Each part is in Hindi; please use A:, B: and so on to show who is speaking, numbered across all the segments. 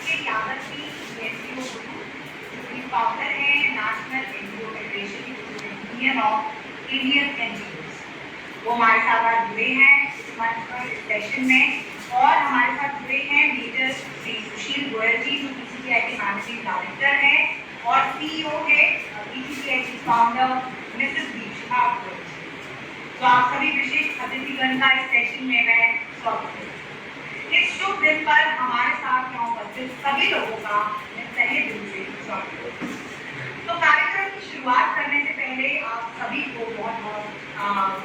A: अभिषेक यादव जी एनजीओ फाउंडर है national NGO federation union of Indian NGO. वो हमारे साथ आज जुड़े हैं इस मंच पर इस सेशन में, और हमारे साथ जुड़े हैं लीडर श्री सुशील गोयल जी जो पीसीसीआई के मैनेजिंग डायरेक्टर है, और सीईओ है पीसीसीआई की फाउंडर मिसेस दीक्षा गोयल। तो आप सभी विशेष अतिथिगण का इस सेशन में मैं स्वागत करती हूँ। इस शुभ दिन पर हमारे साथ यहाँ उपस्थित सभी लोगों का मैं तहे दिल से स्वागत करती हूँ। तो कार्यक्रम की शुरुआत करने से पहले आप सभी को बहुत बहुत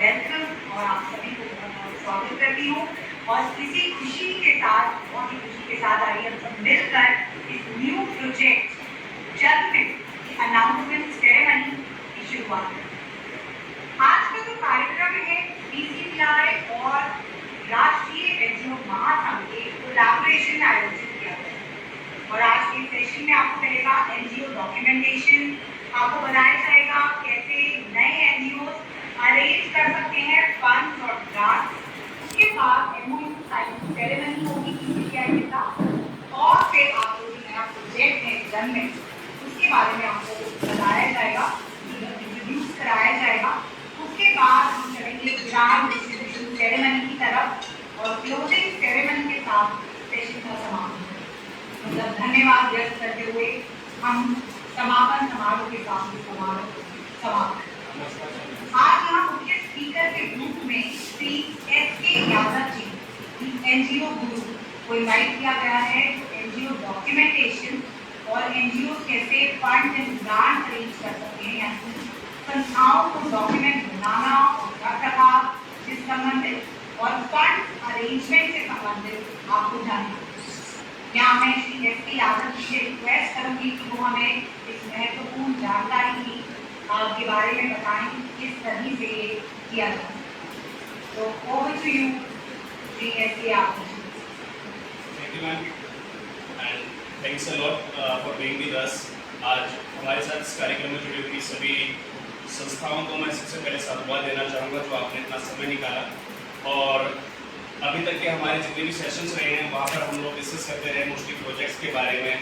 A: वेलकम और आप सभी को बहुत बहुत स्वागत करती हूँ। और इसी खुशी के साथ, बहुत ही खुशी के साथ आइए हम सब मिलकर इस न्यू प्रोजेक्ट जन्मदिन की अनाउंसमेंट सेरेमनी की शुरुआत करें। आज का जो कार्यक्रम है पीसीसीआई और राष्ट्रीय एनजीओ महासंघ के कोलैबोरेशन में आयोजित किया गया है। और आज के सेशन में आपको मिलेगा एनजीओ डॉक्यूमेंटेशन, आपको बताया जाएगा कैसे नए एनजीओ अरेंज कर सकते हैं फंड्स और ग्रांट्स। उसके बाद एमओयू साइनिंग सेरेमनी होगी पीसीसीआई के साथ, और फिर आपको जो नया प्रोजेक्ट है जन्मदिन उसके बारे में आपको बताया जाएगा, इंट्रोड्यूस कराया जाएगा। उसके बाद हम चलेंगे ग्रांट डिस्ट्रीब्यूशन सेरेमनी की तरफ, और क्लोजिंग सेरेमनी के साथ सेशन का समापन। मतलब धन्यवाद व्यक्त करते हुए हम समापन समारोह के साथ समाप्त। आज यहाँ मुख्य स्पीकर के रूप में श्री एस.के. यादव जी एनजीओ गुरु को इनवाइट किया गया है, जो एनजीओ डॉक्यूमेंटेशन और एनजीओ कैसे फंड एंड ग्रांट अरेंज कर सकते हैं, यानी संस्थाओं को डॉक्यूमेंट बनाना और रख रखाव से संबंधित और फंड अरेंजमेंट से संबंधित आपको जानना। यहाँ मैं श्री एस.के. यादव जी से रिक्वेस्ट करूंगी कि वो हमें इस महत्वपूर्ण जानकारी के बारे में बताएं कि किस तरह से ये किया जाए। तो over to you Shri S K. Yadav ji.
B: Thank you, ma'am, and thanks a lot for being with us. आज हमारे साथ इस कार्यक्रम में जुड़ी हुई सभी संस्थाओं को मैं सबसे पहले साधुवाद देना चाहूँगा जो आपने इतना समय निकाला। और अभी तक के हमारे जितने भी सेशंस रहे हैं वहाँ पर हम लोग डिस्कस करते रहे मोस्टली प्रोजेक्ट्स के बारे में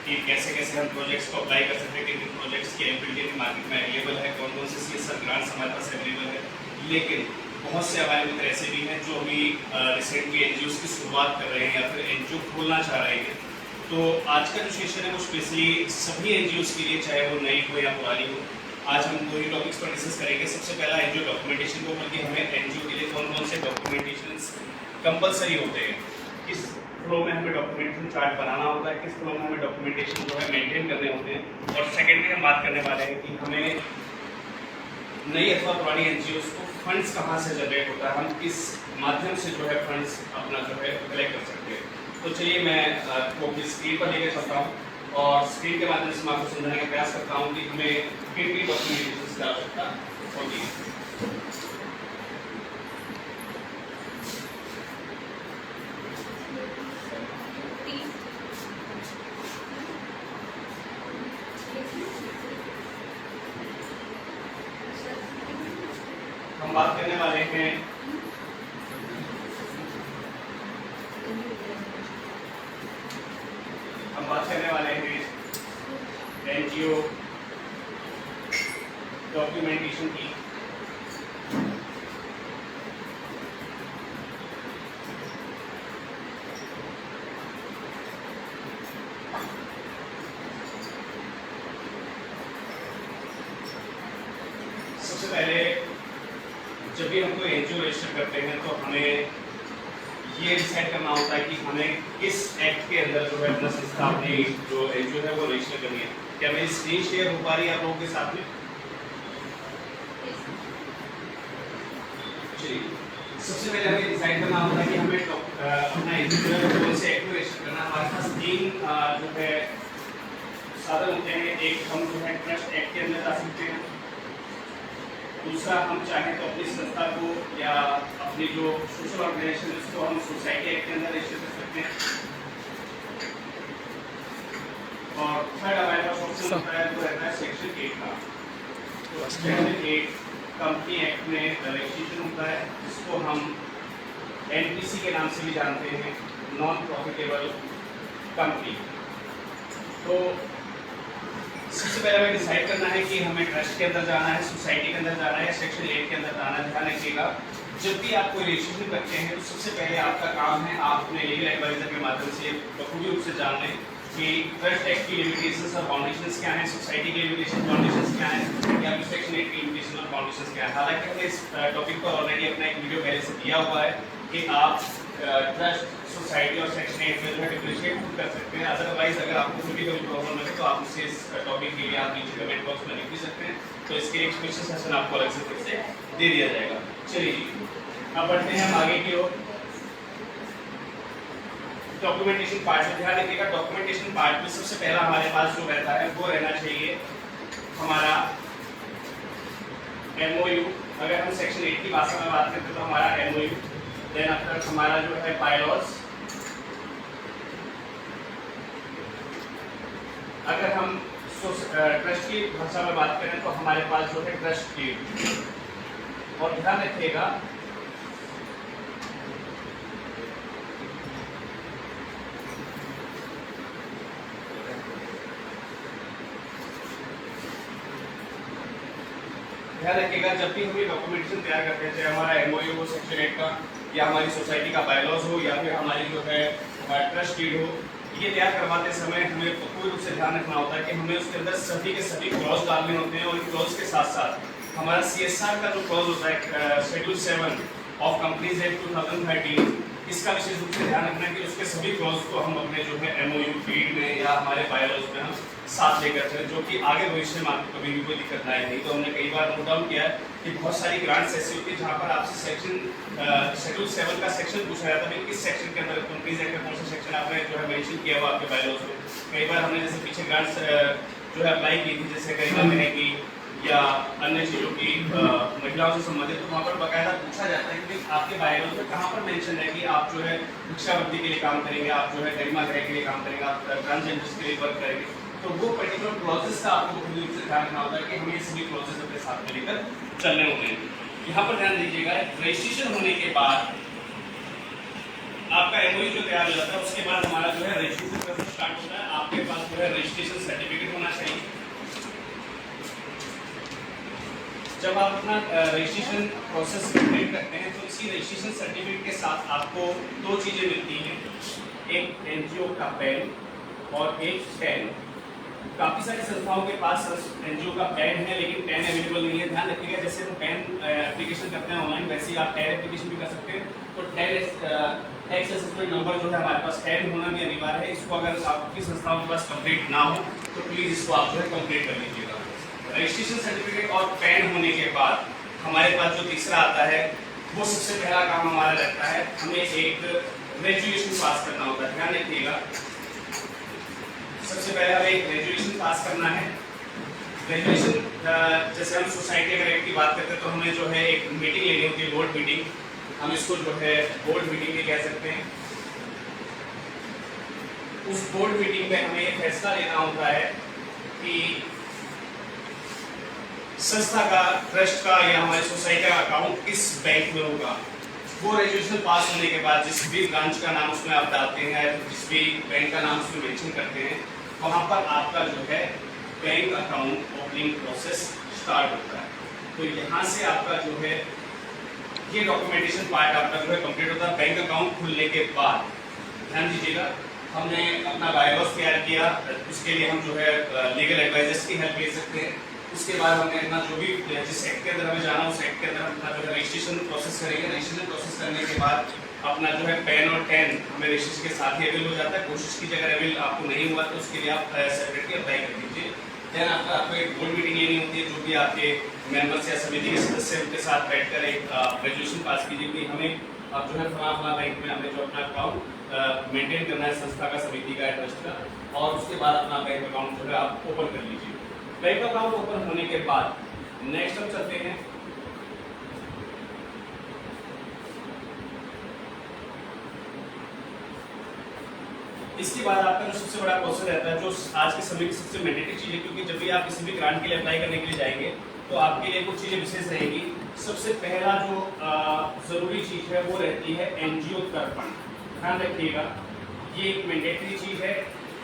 B: कि कैसे कैसे हम प्रोजेक्ट्स को अप्लाई कर सकते हैं, किन प्रोजेक्ट्स की एलिजिबिलिटी मार्केट में अवेलेबल है, कौन कौन से CSR ग्रांट्स हमारे पास अवेलेबल है। लेकिन बहुत से हमारे मित्र ऐसे भी हैं जो अभी रिसेंटली एनजीओ की शुरुआत कर रहे हैं या फिर एनजीओ खोलना चाह रहे हैं। तो आज का जो सेशन है वो स्पेशली सभी एनजीओ के लिए, चाहे वो नई हो या पुरानी हो। आज हम दो ही टॉपिक्स पर डिस्कस करेंगे। सबसे पहला एनजीओ डॉक्यूमेंटेशन के ऊपर कि हमें एनजीओ के लिए कौन कौन से डॉक्यूमेंटेशंस कंपलसरी होते हैं, किस फ्लो में हमें डॉक्यूमेंटेशन चार्ट बनाना होता है, किस फ्लो में हमें डॉक्यूमेंटेशन जो है मेंटेन करने होते हैं। और सेकेंडली हम बात करने वाले हैं कि हमें नई अथवा पुरानी एनजीओ को फंड्स कहाँ से जनरेट होता है, हम किस माध्यम से जो है फंड्स अपना जो है कलेक्ट कर सकते हैं। तो चलिए मैं आपको अपनी स्क्रीन पर लेकर चलता हूँ और स्क्रीन के माध्यम से मैं आपको समझाने का प्रयास करता हूँ कि हमें किन किन डॉक्यूमेंटेशन की आवश्यकता होती है। हम बात करने वाले हैं एनजीओ डॉक्यूमेंटेशन की। सबसे पहले जब भी हम कोई एनजीओ रजिस्टर करते हैं तो हमें ये डिसाइड करना होता है कि हमें किस एक्ट के अंदर जो है अपना संस्था अपनी जो एनजीओ है वो रजिस्टर करनी है। क्या मेरी स्क्रीन शेयर हो पा रही है आप लोगों के साथ में? चलिए, सबसे पहले हमें डिसाइड करना होता है कि हमें अपना एनजीओ है कौन से एक्ट में रजिस्टर करना है। हमारे पास तीन जो है साधन होते हैं। एक हम जो है ट्रस्ट एक्ट के अंदर जा सकते हैं, दूसरा हम चाहें तो अपनी संस्था को या अपनी जो सोशल ऑर्गेनाइजेशन है उसको हम सोसाइटी एक्ट के अंदर रजिस्टर कर सकते हैं, और थर्ड हमारे पास ऑप्शन होता है जो रहता है सेक्शन 8 का। तो सेक्शन 8 कंपनी एक्ट में रजिस्ट्रेशन होता है, जिसको हम NPC के नाम से भी जानते हैं, नॉन प्रॉफिटेबल कंपनी। तो सबसे पहले हमें डिसाइड करना है कि हमें ट्रस्ट के अंदर जाना है, सोसाइटी के अंदर जाना है या सेक्शन 8 के अंदर जाना है। ध्यान रखिएगा, जब भी आप कोई रजिस्ट्रेशन करते हैं तो सबसे पहले आपका काम है आप अपने लीगल एडवाइजर के माध्यम से बखूबी रूप से जान लें कि ट्रस्ट एक्ट की लिमिटेशंस और फाउंडेशंस क्या हैं, सोसाइटी की लिमिटेशन फाउंडेशंस क्या हैं, या फिर सेक्शन 8 की लिमिटेशन और फाउंडेशंस क्या हैं। हालांकि हमने इस टॉपिक पर ऑलरेडी अपना एक वीडियो पहले से दिया हुआ है कि आप ट्रस्ट, सोसाइटी और सेक्शन 8 में जो है डिफरेंशिएट कर सकते हैं। अदरवाइज अगर आपको कोई प्रॉब्लम है तो आप मुझसे इस टॉपिक के लिए आप नीचे कमेंट बॉक्स में लिख भी सकते हैं, तो इसके लिए एक स्पेशल सेशन आपको अलग से फिर से दे दिया जाएगा। चलिए जी, अब बढ़ते हैं हम आगे की ओर। डॉक्यूमेंटेशन पार्ट में ध्यान रखिएगा, डॉक्यूमेंटेशन पार्ट में सबसे पहला हमारे पास जो रहता है वो रहना चाहिए हमारा MOU। अगर हम सेक्शन 8 की भाषा में बात करते हैं तो हमारा MOU, देन आफ्टर हमारा जो है बायलॉज। अगर हम ट्रस्ट की भाषा में बात करें तो हमारे पास जो है ट्रस्ट डीड। और ध्यान रखिएगा जब भी हम ये डॉक्यूमेंटेशन तैयार करते हैं, चाहे हमारा MOU हो सेक्शन 8 का, या हमारी सोसाइटी का बायलॉज हो, या फिर हमारी जो है ट्रस्ट डीड हो, ये तैयार करवाते समय हमें पूर्ण रूप से ध्यान रखना होता है कि हमें उसके अंदर सभी के सभी क्लॉज डालने होते हैं। और क्लॉज के साथ साथ हमारा CSR का जो क्लॉज होता है, शेड्यूल 7 ऑफ कंपनीज एक्ट 2013, इसका विशेष रूप से ध्यान रखना है कि उसके सभी क्लॉज को हम अपने जो है MOU डीड में या हमारे बायलॉज में हम साथ लेकर चलें, जो कि आगे भविष्य में आपको कभी भी कोई दिक्कत ना आए। नहीं तो हमने कई बार नोट डाउन किया है कि बहुत सारी ग्रांट्स ऐसी होती है जहाँ पर आपसे शेड्यूल 7 का सेक्शन पूछा जाता है, किस सेक्शन के अंदर कंपनीज एक्ट का कौन सा सेक्शन आपने जो है मेंशन किया हुआ आपके बायलॉज में। कई बार हमने जैसे पीछे ग्रांट्स जो है अप्लाई की थी, जैसे गरीबा मिलने की या अन्य चीज़ों की महिलाओं से संबंधित, तो वहाँ पर बाकायदा पूछा जाता है कि आपके बायलॉज में कहाँ पर मेंशन है कि आप जो है भिक्षावृत्ति के लिए काम करेंगे, आप जो है गरिमा गृह के लिए काम करेंगे, आप ट्रांसजेंडर्स के लिए वर्क करेंगे। तो वो पर्टिकुलर क्लॉजेस का आपको पूरी रूप से ध्यान रखना होता है कि हमें सभी क्लॉजेस अपने साथ में लेकर चलने होते हैं। यहाँ पर ध्यान दीजिएगा, रजिस्ट्रेशन होने के बाद आपका MOU जो तैयार हो जाता है, उसके बाद हमारा जो है रजिस्ट्रेशन प्रोसेस स्टार्ट होता है। आपके पास जो है रजिस्ट्रेशन सर्टिफिकेट होना चाहिए। जब आप अपना रजिस्ट्रेशन प्रोसेस कंप्लीट करते हैं तो इसी रजिस्ट्रेशन सर्टिफिकेट के साथ आपको दो चीज़ें मिलती हैं, एक NGO का पैन और एक पैन। काफ़ी सारी संस्थाओं के पास NGO का पैन है लेकिन पैन अवेलेबल नहीं है। ध्यान रखिएगा, जैसे हम पैन एप्लीकेशन करते हैं ऑनलाइन, वैसे ही आप पैन एप्लीकेशन भी कर सकते हैं। तो टैक्स असेसमेंट नंबर जो है हमारे पास पैन होना भी अनिवार्य है। इसको अगर आपकी संस्थाओं के पास कंप्लीट ना हो तो प्लीज़ इसको आप जो है कंप्लीट कर लीजिएगा। रजिस्ट्रेशन सर्टिफिकेट और पैन होने के बाद हमारे पास जो तीसरा आता है वो सबसे पहला काम हमारा रहता है, हमें एक ग्रेजुएशन पास करना होता है। ध्यान रखिएगा, सबसे पहले हमें एक ग्रेजुएशन पास करना है। ग्रेजुएशन जैसे हम सोसाइटी अगर एक्ट की बात करते हैं तो हमें जो है एक मीटिंग लेनी होती है, बोर्ड मीटिंग, हम इसको जो है बोर्ड मीटिंग भी कह सकते हैं। उस बोर्ड मीटिंग में हमें एक फैसला लेना होता है कि संस्था का, ट्रस्ट का या हमारी सोसाइटी का अकाउंट किस बैंक में होगा। वो रेजुलेशन पास होने के बाद जिस भी ब्रांच का नाम उसमें आप डालते हैं, जिस भी बैंक का नाम उसमें मेंशन करते हैं, वहाँ पर आपका जो है bank account opening process start होता है। तो यहाँ से आपका जो है ये डॉक्यूमेंटेशन पार्ट आपका जो है कंप्लीट होता है। बैंक अकाउंट खुलने के बाद ध्यान दीजिएगा, हमने अपना बायलॉज तैयार किया, उसके लिए हम जो है लीगल एडवाइजर्स की हेल्प ले सकते हैं। उसके बाद हमने अपना जो भी जिस एक्ट के अंदर हमें जाना उस एक्ट के अंदर अपना जो है रजिस्ट्रेशन प्रोसेस करेंगे। रजिस्ट्रेशन प्रोसेस करने के बाद अपना जो है पैन और टैन हमें रजिस्ट्रेशन के साथ ही अवेल हो जाता है। कोशिश कीजिए अगर अवेल आपको नहीं हुआ तो उसके लिए आप सेपरेटली अप्लाई कर दीजिए। देन आपको एक बोर्ड मीटिंग लेनी होती है, जो भी आपके मेंबर्स या समिति के सदस्य उनके साथ बैठकर एक रेजोल्यूशन पास कीजिए कि हमें अब जो है फला बैंक में हमें जो अपना अकाउंट मेंटेन करना है, संस्था का, समिति का, ट्रस्ट का, और उसके बाद अपना बैंक अकाउंट जो है आप ओपन कर लीजिए। बैंक अकाउंट ओपन होने के बाद नेक्स्ट हम चलते हैं इसके बाद आपका जो सबसे बड़ा क्वेश्चन रहता है, जो आज के समय की सबसे मैंडेटरी चीज़ है, क्योंकि जब भी आप किसी भी ग्रांट के लिए अप्लाई करने के लिए जाएंगे तो आपके लिए कुछ चीज़ें विशेष रहेगी। सबसे पहला जो ज़रूरी चीज़ है वो रहती है NGO तर्पण। ध्यान रखिएगा, ये एक मैंडेटरी चीज़ है।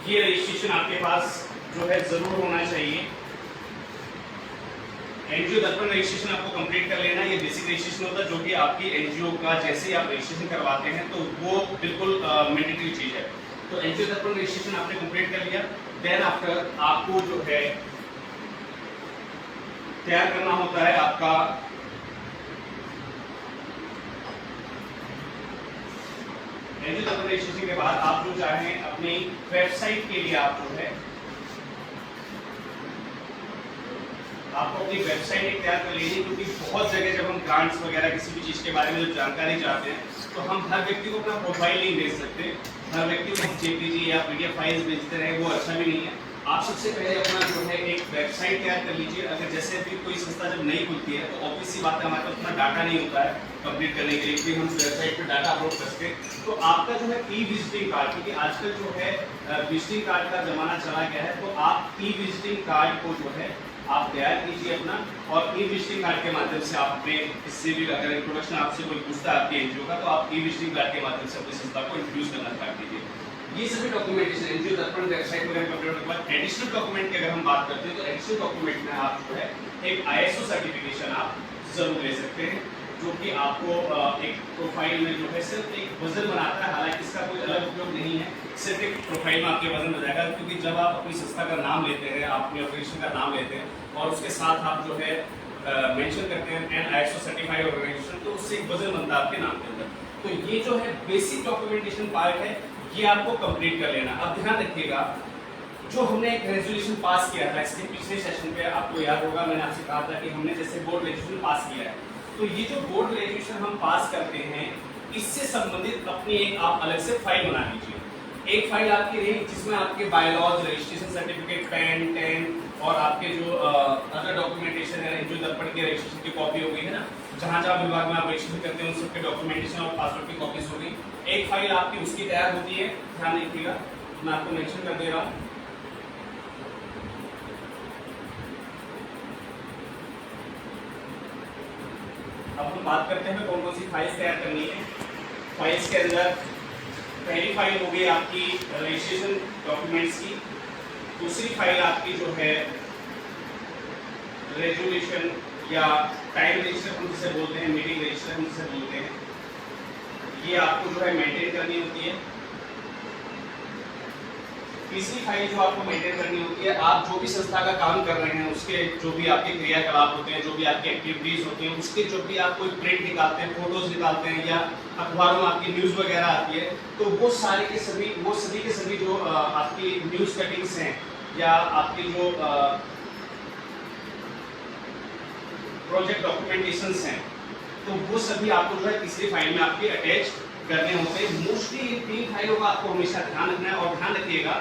B: ये रजिस्ट्रेशन आपके पास जो है ज़रूर होना चाहिए। एनजीओ दर्पण रजिस्ट्रेशन आपको कंप्लीट कर लेना। ये बेसिक रजिस्ट्रेशन होता है जो कि आपकी एनजीओ का जैसे ही आप रजिस्ट्रेशन करवाते हैं तो वो बिल्कुल मैंडेटरी चीज़ है। तो एनजीओ दर्पण रजिस्ट्रेशन आपने कंप्लीट कर लिया। देन आफ्टर आपको जो है तैयार करना होता है आपका एनजीओ दर्पण रजिस्ट्रेशन के बाद आप जो चाहें अपनी वेबसाइट के लिए आप जो है आपको अपनी वेबसाइट एक तैयार कर लीजिए, क्योंकि बहुत जगह जब हम ग्रांट्स वगैरह किसी भी चीज़ के बारे में जब जानकारी चाहते हैं तो हम हर व्यक्ति को अपना प्रोफाइल नहीं भेज सकते। हर व्यक्ति को हम जेपीजी या पीडीएफ फाइल्स भेजते रहे, वो अच्छा भी नहीं है। आप सबसे पहले अपना जो है एक वेबसाइट तैयार कर लीजिए। अगर जैसे भी कोई संस्था जब नहीं खुलती है तो ऑब्वियस सी बात है हमारे पास उतना डाटा नहीं होता है कंप्लीट करने के लिए कि हम वेबसाइट पर डाटा अपलोड कर सकें। तो आपका जो है ई विजिटिंग कार्ड, क्योंकि आजकल जो है विजिटिंग कार्ड का जमाना चला गया है, तो आप ई विजिटिंग कार्ड को जो है आप तैयार कीजिए अपना, और ई विजिटिंग कार्ड के माध्यम से आप अपने इससे भी अगर इंट्रोडक्शन आपसे कोई पूछता है आपके एनजीओ का, तो आप ई विजिटिंग कार्ड के माध्यम से अपनी संस्था को इंट्रोड्यूस करना स्टार्ट कीजिए। ये सभी डॉक्यूमेंटेशन एनजीओ दर्पण वेबसाइट वगैरह कंप्लीट होने के बाद एडिशनल डॉक्यूमेंट की अगर हम बात करते हैं तो एडिशनल डॉक्यूमेंट में आप जो है एक आईएसओ सर्टिफिकेशन आप जरूर ले सकते हैं, जो कि आपको एक प्रोफाइल में जो है सिर्फ एक वजन बनाता है। हालांकि इसका कोई अलग उपयोग नहीं है, सिर्फ एक प्रोफाइल में आपके वजन हो जाएगा। क्योंकि जब आप अपनी संस्था का नाम लेते हैं, आप अपनी ऑर्गेनाइजेशन का नाम लेते हैं और उसके साथ आप जो है मेंशन करते हैं एन आईएसओ सर्टिफाइड ऑर्गेनाइजेशन, तो उससे एक वजन बनता है आपके नाम के अंदर। तो ये जो है बेसिक डॉक्यूमेंटेशन पार्ट है, ये आपको कंप्लीट कर लेना। अब ध्यान रखिएगा, जो हमने एक रेजोल्यूशन पास किया था इसके पिछले सेशन पे, आपको याद होगा मैंने आपसे कहा था कि हमने जैसे बोर्ड रेजोल्यूशन पास किया है, तो ये जो बोर्ड रेजोल्यूशन हम पास करते हैं इससे संबंधित अपनी एक आप अलग से फाइल बना लीजिए। एक फाइल आपकी रहेगी जिसमें आपके बायलॉज, रजिस्ट्रेशन सर्टिफिकेट, पैन, 10 और आपके जो अदर डॉक्यूमेंटेशन है, जो दर्पण के रजिस्ट्रेशन की कॉपी हो गई है ना, जहाँ जहाँ विभाग में आप रजिस्ट्रेशन करते हैं उन सबके डॉक्यूमेंटेशन और पासवर्ड की कॉपीज हो गई। एक फाइल आपकी उसकी तैयार होती है, ध्यान रखिएगा, मैं आपको मेंशन कर दे रहा हूँ। अब हम बात करते हैं कौन कौन सी फाइल्स तैयार करनी है। फाइल्स के अंदर पहली फाइल हो गई आपकी रजिस्ट्रेशन डॉक्यूमेंट्स की, दूसरी फाइल आपकी जो है रेजोल्यूशन या टाइम रजिस्टर हम जिसे बोलते हैं, मीटिंग रजिस्टर हम जिसे बोलते हैं, ये आपको जो है मेंटेन करनी होती है। तीसरी फाइल जो आपको मेंटेन करनी होती है, आप जो भी संस्था का काम कर रहे हैं उसके जो भी आपके क्रियाकलाप होते हैं, जो भी आपकी एक्टिविटीज होती हैं, उसके जो भी आप कोई प्रिंट निकालते हैं, फोटोज निकालते हैं या अखबारों में आपकी न्यूज़ वगैरह आती है, तो वो सारे के सभी के सभी जो आपकी न्यूज़ कटिंग्स हैं या आपकी जो प्रोजेक्ट डॉक्यूमेंटेशंस हैं, तो वो सभी आपको जो है तीसरी फाइल में आपके अटैच करने होते हैं। मोस्टली इन 3 फाइलों का आपको हमेशा ध्यान रखना है। और ध्यान रखिएगा,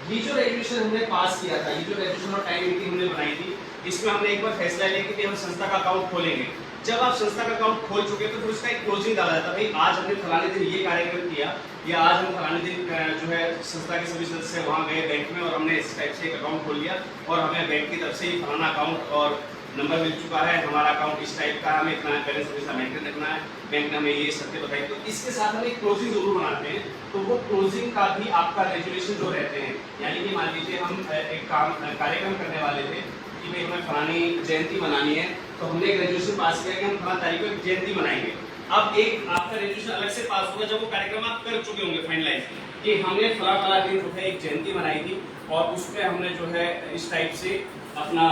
B: ये जो रेजोल्यूशन हमने पास किया था, ये जो रेजोल्यूशन और टाइम मीटिंग हमने बनाई थी, इसमें हमने एक बार फैसला लिया कि हम संस्था का अकाउंट खोलेंगे। जब आप संस्था का अकाउंट खोल चुके तो फिर उसका एक क्लोजिंग डाला जाता है, भाई आज हमने फलाने दिन ये कार्यक्रम किया या आज हम फलाने दिन जो है संस्था के सभी सदस्य वहाँ गए बैंक में और हमने इस टाइप से एक अकाउंट खोल लिया और हमें बैंक की तरफ से ही फलाना अकाउंट और नंबर मिल चुका है, हमारा अकाउंट इस टाइप का, हमें इतना बैलेंस हमेशा मेंटेन रखना है, बैंक ने हमें ये सत्य बताई। तो इसके साथ हम एक क्लोजिंग जरूर बनाते हैं, तो वो क्लोजिंग का भी आपका रेजोल्यूशन जो रहते हैं, यानी कि मान लीजिए हम एक कार्यक्रम करने वाले थे कि भाई हमें फलानी जयंती मनानी है, तो हमने एक रेजोल्यूशन पास किया कि हम फलाना तारीख को एक जयंती मनाएंगे। अब एक आपका रेजोल्यूशन अलग से पास होगा जब वो कार्यक्रम आप कर चुके होंगे फाइनलाइज कि हमने फला दिन जो है एक जयंती मनाई थी और उसमें हमने जो है इस टाइप से अपना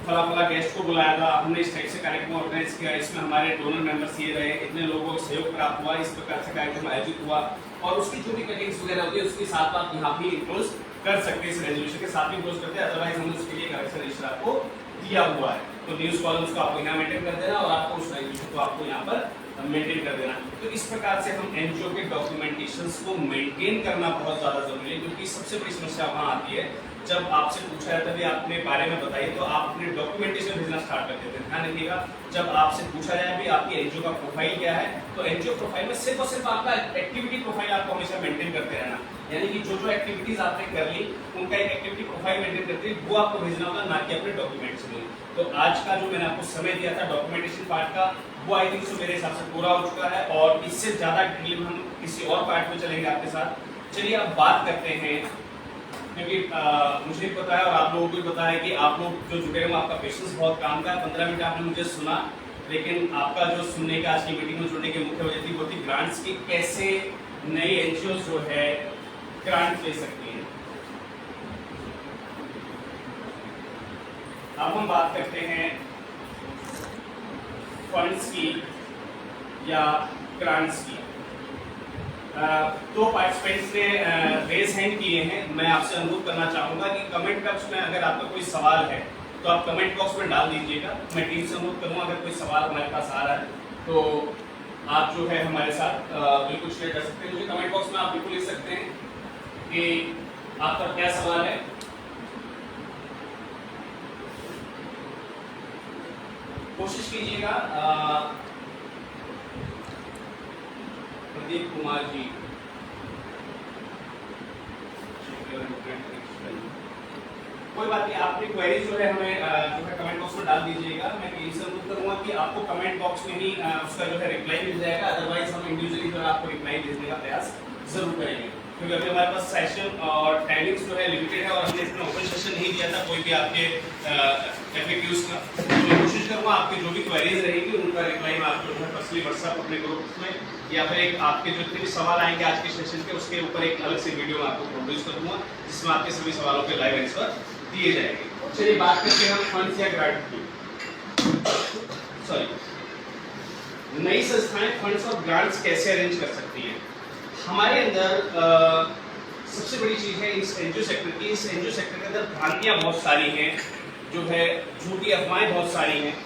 B: फला गेस्ट को बुलाया था, हमने इस टाइप से कार्यक्रम ऑर्गेनाइज किया, इसमें हमारे डोनर मेंबर्स ये रहे, इतने लोगों को सहयोग प्राप्त हुआ, इस प्रकार से कार्यक्रम आयोजित हुआ। और उसकी जो भी कटिंग्स वगैरह होती है उसके साथ आप यहाँ भी इंक्लोज कर सकते हैं, इस रेजोल्यूशन के साथ भी इंक्लोज करते हैं, अदरवाइज हमने उसके लिए करेक्शन रजिस्टर आपको दिया हुआ है। तो न्यूज़ कॉलम्स को आपको यहाँ मेंटेन कर देना और आपको उस रेजोल्यूशन को आपको यहाँ पर मेंटेन कर देना। तो इस प्रकार से हम एनजीओ के डॉक्यूमेंटेशंस को मेंटेन करना बहुत ज़्यादा जरूरी है, क्योंकि सबसे बड़ी समस्या वहाँ आती है जब आपसे पूछा जाता है तभी अपने बारे में बताइए, तो आप अपने डॉक्यूमेंटेशन भेजना स्टार्ट कर देते हैं। ध्यान रखिएगा, जब आपसे पूछा जाए भी आपकी एनजीओ का प्रोफाइल क्या है, तो एनजीओ प्रोफाइल में सिर्फ और सिर्फ आपका एक्टिविटी प्रोफाइल आपको हमेशा मेंटेन करते रहना, यानी कि जो जो एक्टिविटीज आपने कर ली उनका एक एक्टिविटी प्रोफाइल मेंटेन करते हैं, वो आपको भेजना होगा, ना कि अपने डॉक्यूमेंट्स में। तो आज का जो मैंने आपको समय दिया था डॉक्यूमेंटेशन पार्ट का, वो आई थिंक सो मेरे हिसाब से पूरा हो चुका है और इससे ज़्यादा डिटेल हम किसी और पार्ट में चलेंगे आपके साथ। चलिए अब बात करते हैं, क्योंकि मुझे पता है और आप लोगों को भी पता है कि आप लोग जो जुड़े हैं आपका पेशेंस बहुत काम का है। 15 मिनट आपने मुझे सुना, लेकिन आपका जो सुनने का आज की मीटिंग में जुड़ने की मुख्य वजह थी वो थी ग्रांट्स की, कैसे नई एनजीओ जो है ग्रांट ले सकती है। अब हम बात करते हैं फंड्स की या ग्रांट्स की। तो पार्टिसिपेंट्स ने रेज हैंड किए हैं। मैं आपसे अनुरोध करना चाहूँगा कि कमेंट बॉक्स में अगर आपका कोई सवाल है तो आप कमेंट बॉक्स में डाल दीजिएगा। मैं टीम से अनुरोध करूँगा अगर कोई सवाल हमारे पास आ रहा है तो आप जो है हमारे साथ बिल्कुल शेयर कर सकते हैं। मुझे कमेंट बॉक्स में आप बिल्कुल लिख सकते हैं कि आपका क्या सवाल है। कोशिश कीजिएगा। प्रदीप कुमार जी, कोई बात नहीं, आपकी क्वेरी जो है हमें जो है कमेंट बॉक्स में डाल दीजिएगा। मैं टीम से अनुरोध करूंगा कि आपको कमेंट बॉक्स में ही उसका जो है रिप्लाई मिल जाएगा, अदरवाइज हम इंडिविजुअली जो है आपको रिप्लाई भेजने का प्रयास जरूर करेंगे, क्योंकि अभी हमारे पास सेशन और टाइमिंग्स जो है लिमिटेड है और हमने इसमें ओपन सेशन नहीं दिया था कोई भी आपके FAQs का। तो मैं कोशिश करूँगा आपकी जो भी क्वेरीज रहेगी उनका रिप्लाई मैं आपको जो है पर्सनली व्हाट्सएप अपने ग्रुप में या फिर एक आपके जो जितने भी सवाल आएंगे आज के सेशन के उसके ऊपर एक अलग से वीडियो मैं आपको प्रोड्यूस कर दूंगा जिसमें आपके सभी सवालों के लाइव आंसर दिए जाएंगे। चलिए बात करते हैं हम फंड्स या ग्रांट की। सॉरी, नई संस्थाएं फंड्स और ग्रांट्स कैसे अरेंज कर सकती हैं। हमारे अंदर सबसे बड़ी चीज है इस एनजीओ सेक्टर की। इस एनजीओ सेक्टर के अंदर भ्रांतियां बहुत सारी हैं, जो है झूठी अफवाहें बहुत सारी हैं।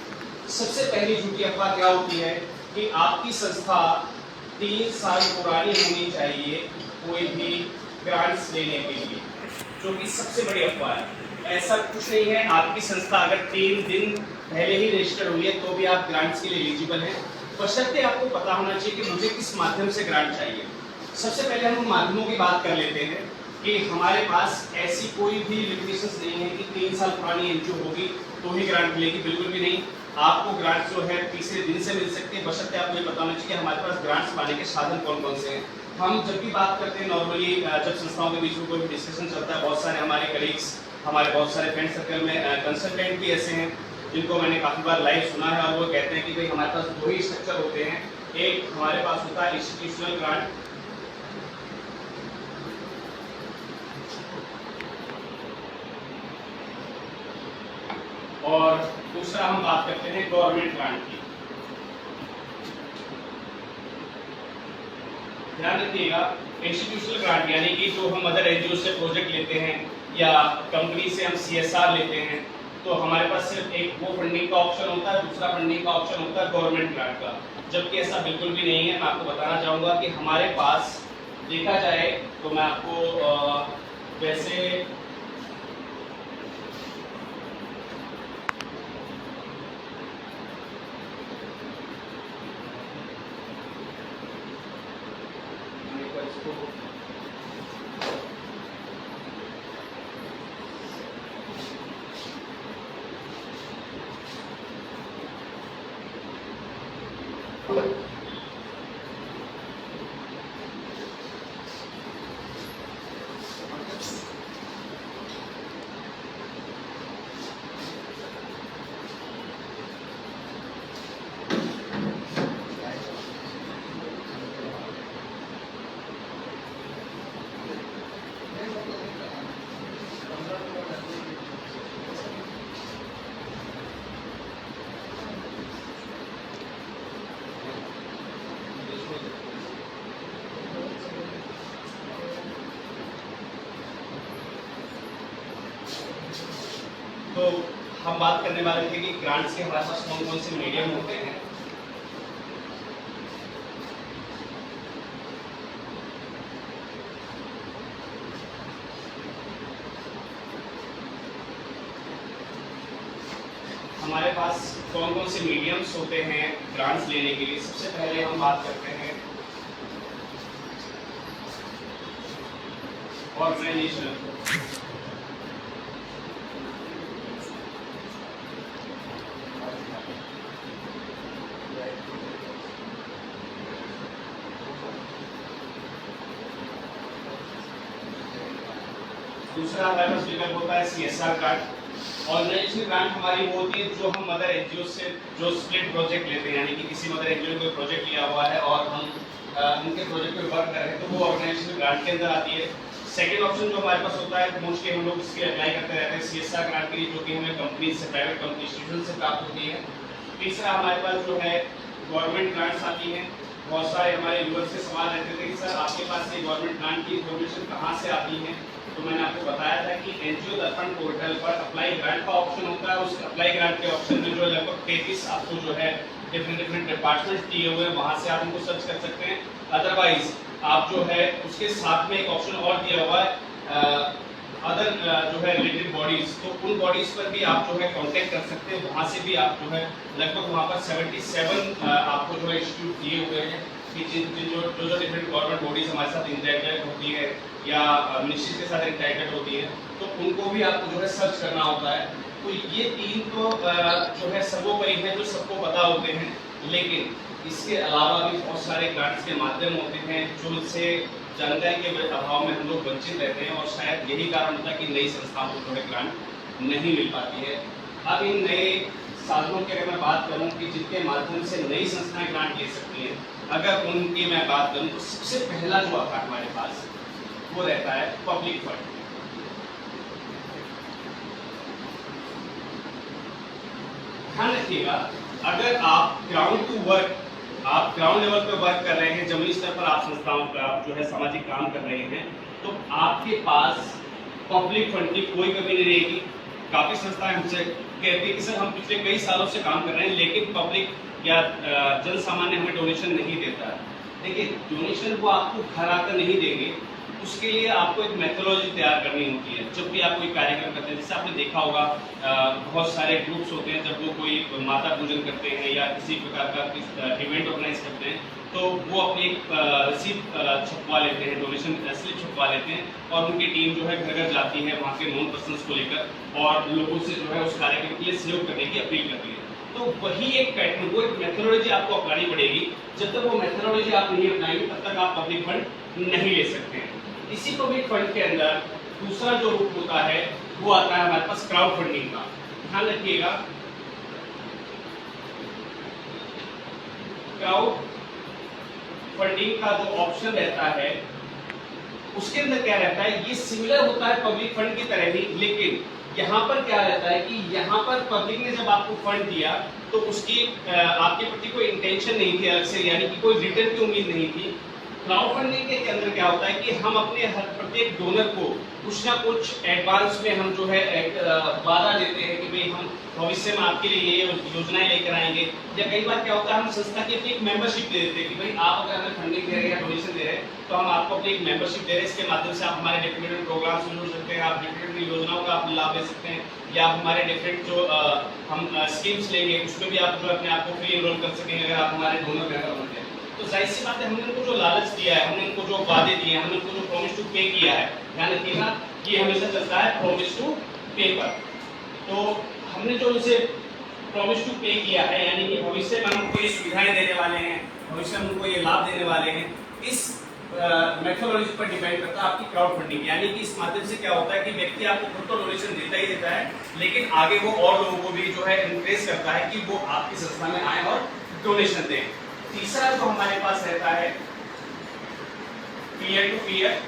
B: सबसे पहली झूठी अफवाह क्या होती है कि आपकी संस्था 3 साल पुरानी होनी चाहिए कोई भी ग्रांट्स लेने के लिए, जो कि सबसे बड़ी अफवाह है। ऐसा कुछ नहीं है। आपकी संस्था अगर 3 दिन पहले ही रजिस्टर हुई है तो भी आप ग्रांट्स के लिए एलिजिबल हैं, बशर्ते आपको पता होना चाहिए कि मुझे किस माध्यम से ग्रांट चाहिए। सबसे पहले हम माध्यमों की बात कर लेते हैं कि हमारे पास ऐसी कोई भी लिमिटेशंस नहीं है कि 3 साल पुरानी एनजीओ होगी तो ही ग्रांट मिलेगी, बिल्कुल भी नहीं। आपको ग्रांट जो है तीसरे दिन से मिल सकती है, बशर्ते आपको ये पता होना चाहिए कि हमारे पास ग्रांट्स पाने के साधन कौन कौन से हैं। हम जब भी बात करते हैं नॉर्मली जब संस्थाओं के बीच में कोई डिस्कशन चलता है, बहुत सारे हमारे कलीग्स, हमारे बहुत सारे फ्रेंड सर्कल में कंसल्टेंट भी ऐसे हैं जिनको मैंने काफ़ी बार लाइव सुना है और वो कहते हैं कि भाई हमारे पास 2 ही स्ट्रक्चर होते हैं। एक हमारे पास होता है इंस्टीट्यूशनल ग्रांट, और दूसरा हम बात करते हैं गवर्नमेंट ग्रांट की। ध्यान रखिएगा, इंस्टीट्यूशनल ग्रांट यानी कि जो हम अदर एनजीओ से प्रोजेक्ट लेते हैं या कंपनी से हम CSR लेते हैं तो हमारे पास सिर्फ एक वो फंडिंग का ऑप्शन होता है, दूसरा फंडिंग का ऑप्शन होता है गवर्नमेंट ग्रांट का, जबकि ऐसा बिल्कुल भी नहीं है। मैं आपको बताना चाहूँगा कि हमारे पास देखा जाए तो मैं आपको वैसे तो हम बात करने वाले थे कि ग्रांट्स के हमारे पास कौन कौन से मीडियम होते हैं। हमारे पास कौन कौन से मीडियम्स होते हैं ग्रांट्स लेने के लिए। सबसे पहले हम बात करते हैं ऑर्गेनाइजेशन। दूसरा हमारे पास विकल्प होता है CSR ग्रांट। ऑर्गेनाइजेशन ग्रांट हमारी वो होती है जो हम मदर एनजीओ से जो स्प्लिट प्रोजेक्ट लेते हैं, यानी कि किसी मदर एनजीओ ने कोई प्रोजेक्ट लिया हुआ है और हम उनके प्रोजेक्ट पे वर्क कर रहे हैं, तो वो ऑर्गेनाइजेशन ग्रांट के अंदर आती है। सेकेंड ऑप्शन जो हमारे पास होता है, मोस्टली हम लोग इसके अप्लाई करते रहते हैं CSR ग्रांट के लिए, जो कि हमें कंपनी से, प्राइवेट कंपनी, इंस्टीट्यूशन से प्राप्त होती है। तीसरा हमारे पास जो है गवर्नमेंट ग्रांट्स आती हैं। बहुत सारे हमारे व्यूअर्स से सवाल रहते थे कि सर आपके पास ये गवर्नमेंट ग्रांट की इन्फॉर्मेशन कहाँ से आती है, तो मैंने आपको बताया था कि एनजीओ दर्पण पोर्टल पर अप्लाई ग्रांट का ऑप्शन होता है। उस अप्लाई ग्रांट के ऑप्शन में जो लगभग 33 आपको जो है डिफरेंट डिपार्टमेंट्स दिए हुए हैं, वहां से आप उनको सर्च कर सकते हैं। अदरवाइज आप जो है उसके साथ में एक ऑप्शन और दिया हुआ है अदर जो है रिलेटेड बॉडीज, तो उन बॉडीज पर भी आप जो है कांटेक्ट कर सकते हैं। वहां से भी आप जो है लगभग वहां पर 77 आपको जो है इंस्टीट्यूट दिए हुए हैं कि जो डिफरेंट गवर्नमेंट बॉडीज हमारे साथ इंटरेक्टेड होती है या मिनिस्ट्री के साथ इंटरेक्टेड होती है, तो उनको भी आपको जो है सर्च करना होता है। तो ये तीन तो जो है सर्वोपरि है, जो सबको पता होते हैं, लेकिन इसके अलावा भी बहुत सारे ग्रांट्स के माध्यम होते हैं जो इससे जानकारी के अभाव में हम लोग वंचित रहते हैं, और शायद यही कारण होता है कि नई संस्थाओं को जो है ग्रांट नहीं मिल पाती है। अब इन नए साधनों की अगर मैं बात करूं कि जिनके माध्यम से नई संस्थाएं ग्रांट ले सकती हैं, अगर उनकी मैं बात करूं तो सबसे पहला जो आता है हमारे पास वो रहता है पब्लिक फंड। ध्यान रखिएगा, अगर आप ग्राउंड टू वर्क, आप ग्राउंड लेवल पे वर्क कर रहे हैं, जमीनी स्तर पर आप संस्थाओं का आप जो है सामाजिक काम कर रहे हैं, तो आपके पास पब्लिक फंड की कोई कमी नहीं रहेगी। काफी संस्थाएं हमसे कहती है कि सर हम पिछले कई सालों से काम कर रहे हैं लेकिन पब्लिक या जन सामान्य हमें डोनेशन नहीं देता है। देखिए, डोनेशन वो आपको घर आकर नहीं देंगे, उसके लिए आपको एक मेथोडोलॉजी तैयार करनी होती है। जब भी आप कोई कार्यक्रम करते हैं, जैसे आपने देखा होगा बहुत सारे ग्रुप्स होते हैं, जब वो कोई माता पूजन करते हैं या किसी प्रकार का इवेंट ऑर्गेनाइज करते हैं, तो वो अपनी एक रसीद छपवा लेते हैं, डोनेशन स्लिप छपवा लेते हैं, और उनकी टीम जो है घर घर जाती है वहाँ के नॉन पर्सन्स को लेकर और लोगों से जो है उस कार्यक्रम के लिए सहयोग करने की अपील करती है। तो वही एक पैटर्न, वो एक मेथोडोलॉजी आपको अपनानी पड़ेगी। जब तक वो मेथोडोलॉजी आप नहीं अपनाएंगे तब तक आप पब्लिक फंड नहीं ले सकते हैं। इसी पब्लिक फंड के अंदर दूसरा जो रूप होता है वो आता है हमारे पास क्राउड फंडिंग का। ध्यान रखिएगा, क्राउड फंडिंग का जो ऑप्शन रहता है उसके अंदर क्या रहता है, ये सिमिलर होता है पब्लिक फंड की तरह ही, लेकिन यहाँ पर क्या रहता है कि यहाँ पर पब्लिक ने जब आपको फंड दिया तो उसकी आपके प्रति कोई इंटेंशन नहीं थी अलग से, यानी कि कोई रिटर्न की उम्मीद नहीं थी। क्राउड फंडिंग के अंदर क्या होता है कि हम अपने हर प्रत्येक डोनर को कुछ ना कुछ एडवांस में हम जो है वादा देते हैं कि भाई हम भविष्य में आपके लिए ये योजनाएं लेकर आएंगे, या कई बार क्या होता है हम संस्था की अपनी एक मेंबरशिप दे देते हैं कि भाई आप अगर हमें फंडिंग दे रहे हैं या डोनेशन दे रहे हैं तो हम आपको अपनी एक मेंबरशिप दे रहे हैं, इसके माध्यम से आप हमारे डिफरेंट प्रोग्राम्स में जुड़ सकते हैं, आप डिफरेंट योजनाओं का आप लाभ ले सकते हैं, या हमारे डिफरेंट जो हम स्कीम्स लेंगे उसमें भी आप जो अपने आप को फ्री एनरोल कर सकेंगे अगर आप हमारे डोनर मेंबर बनते हैं। तो जाहिर सी बात है, हमने उनको जो लालच दिया है, हमने उनको जो वादे दिए हैं, हमने उनको जो प्रॉमिस टू पे किया है, ध्यान रखिएगा ये हमेशा चलता है प्रॉमिस टू पे पर। तो हमने जो उनसे प्रॉमिस टू पे किया है, यानी कि भविष्य में हम उनको ये सुविधाएं देने वाले हैं, भविष्य में उनको ये लाभ देने वाले हैं, इस मेथोडोलॉजी पर डिपेंड करता है आपकी क्राउड फंडिंग। यानी कि इस माध्यम से क्या होता है कि व्यक्ति आपको खुद तो डोनेशन देता ही देता है, लेकिन आगे वो और लोगों को भी जो है इंकरेज करता है कि वो आपकी संस्था में आए और डोनेशन दें। तीसरा जो हमारे पास रहता है पीयर टू पीयर,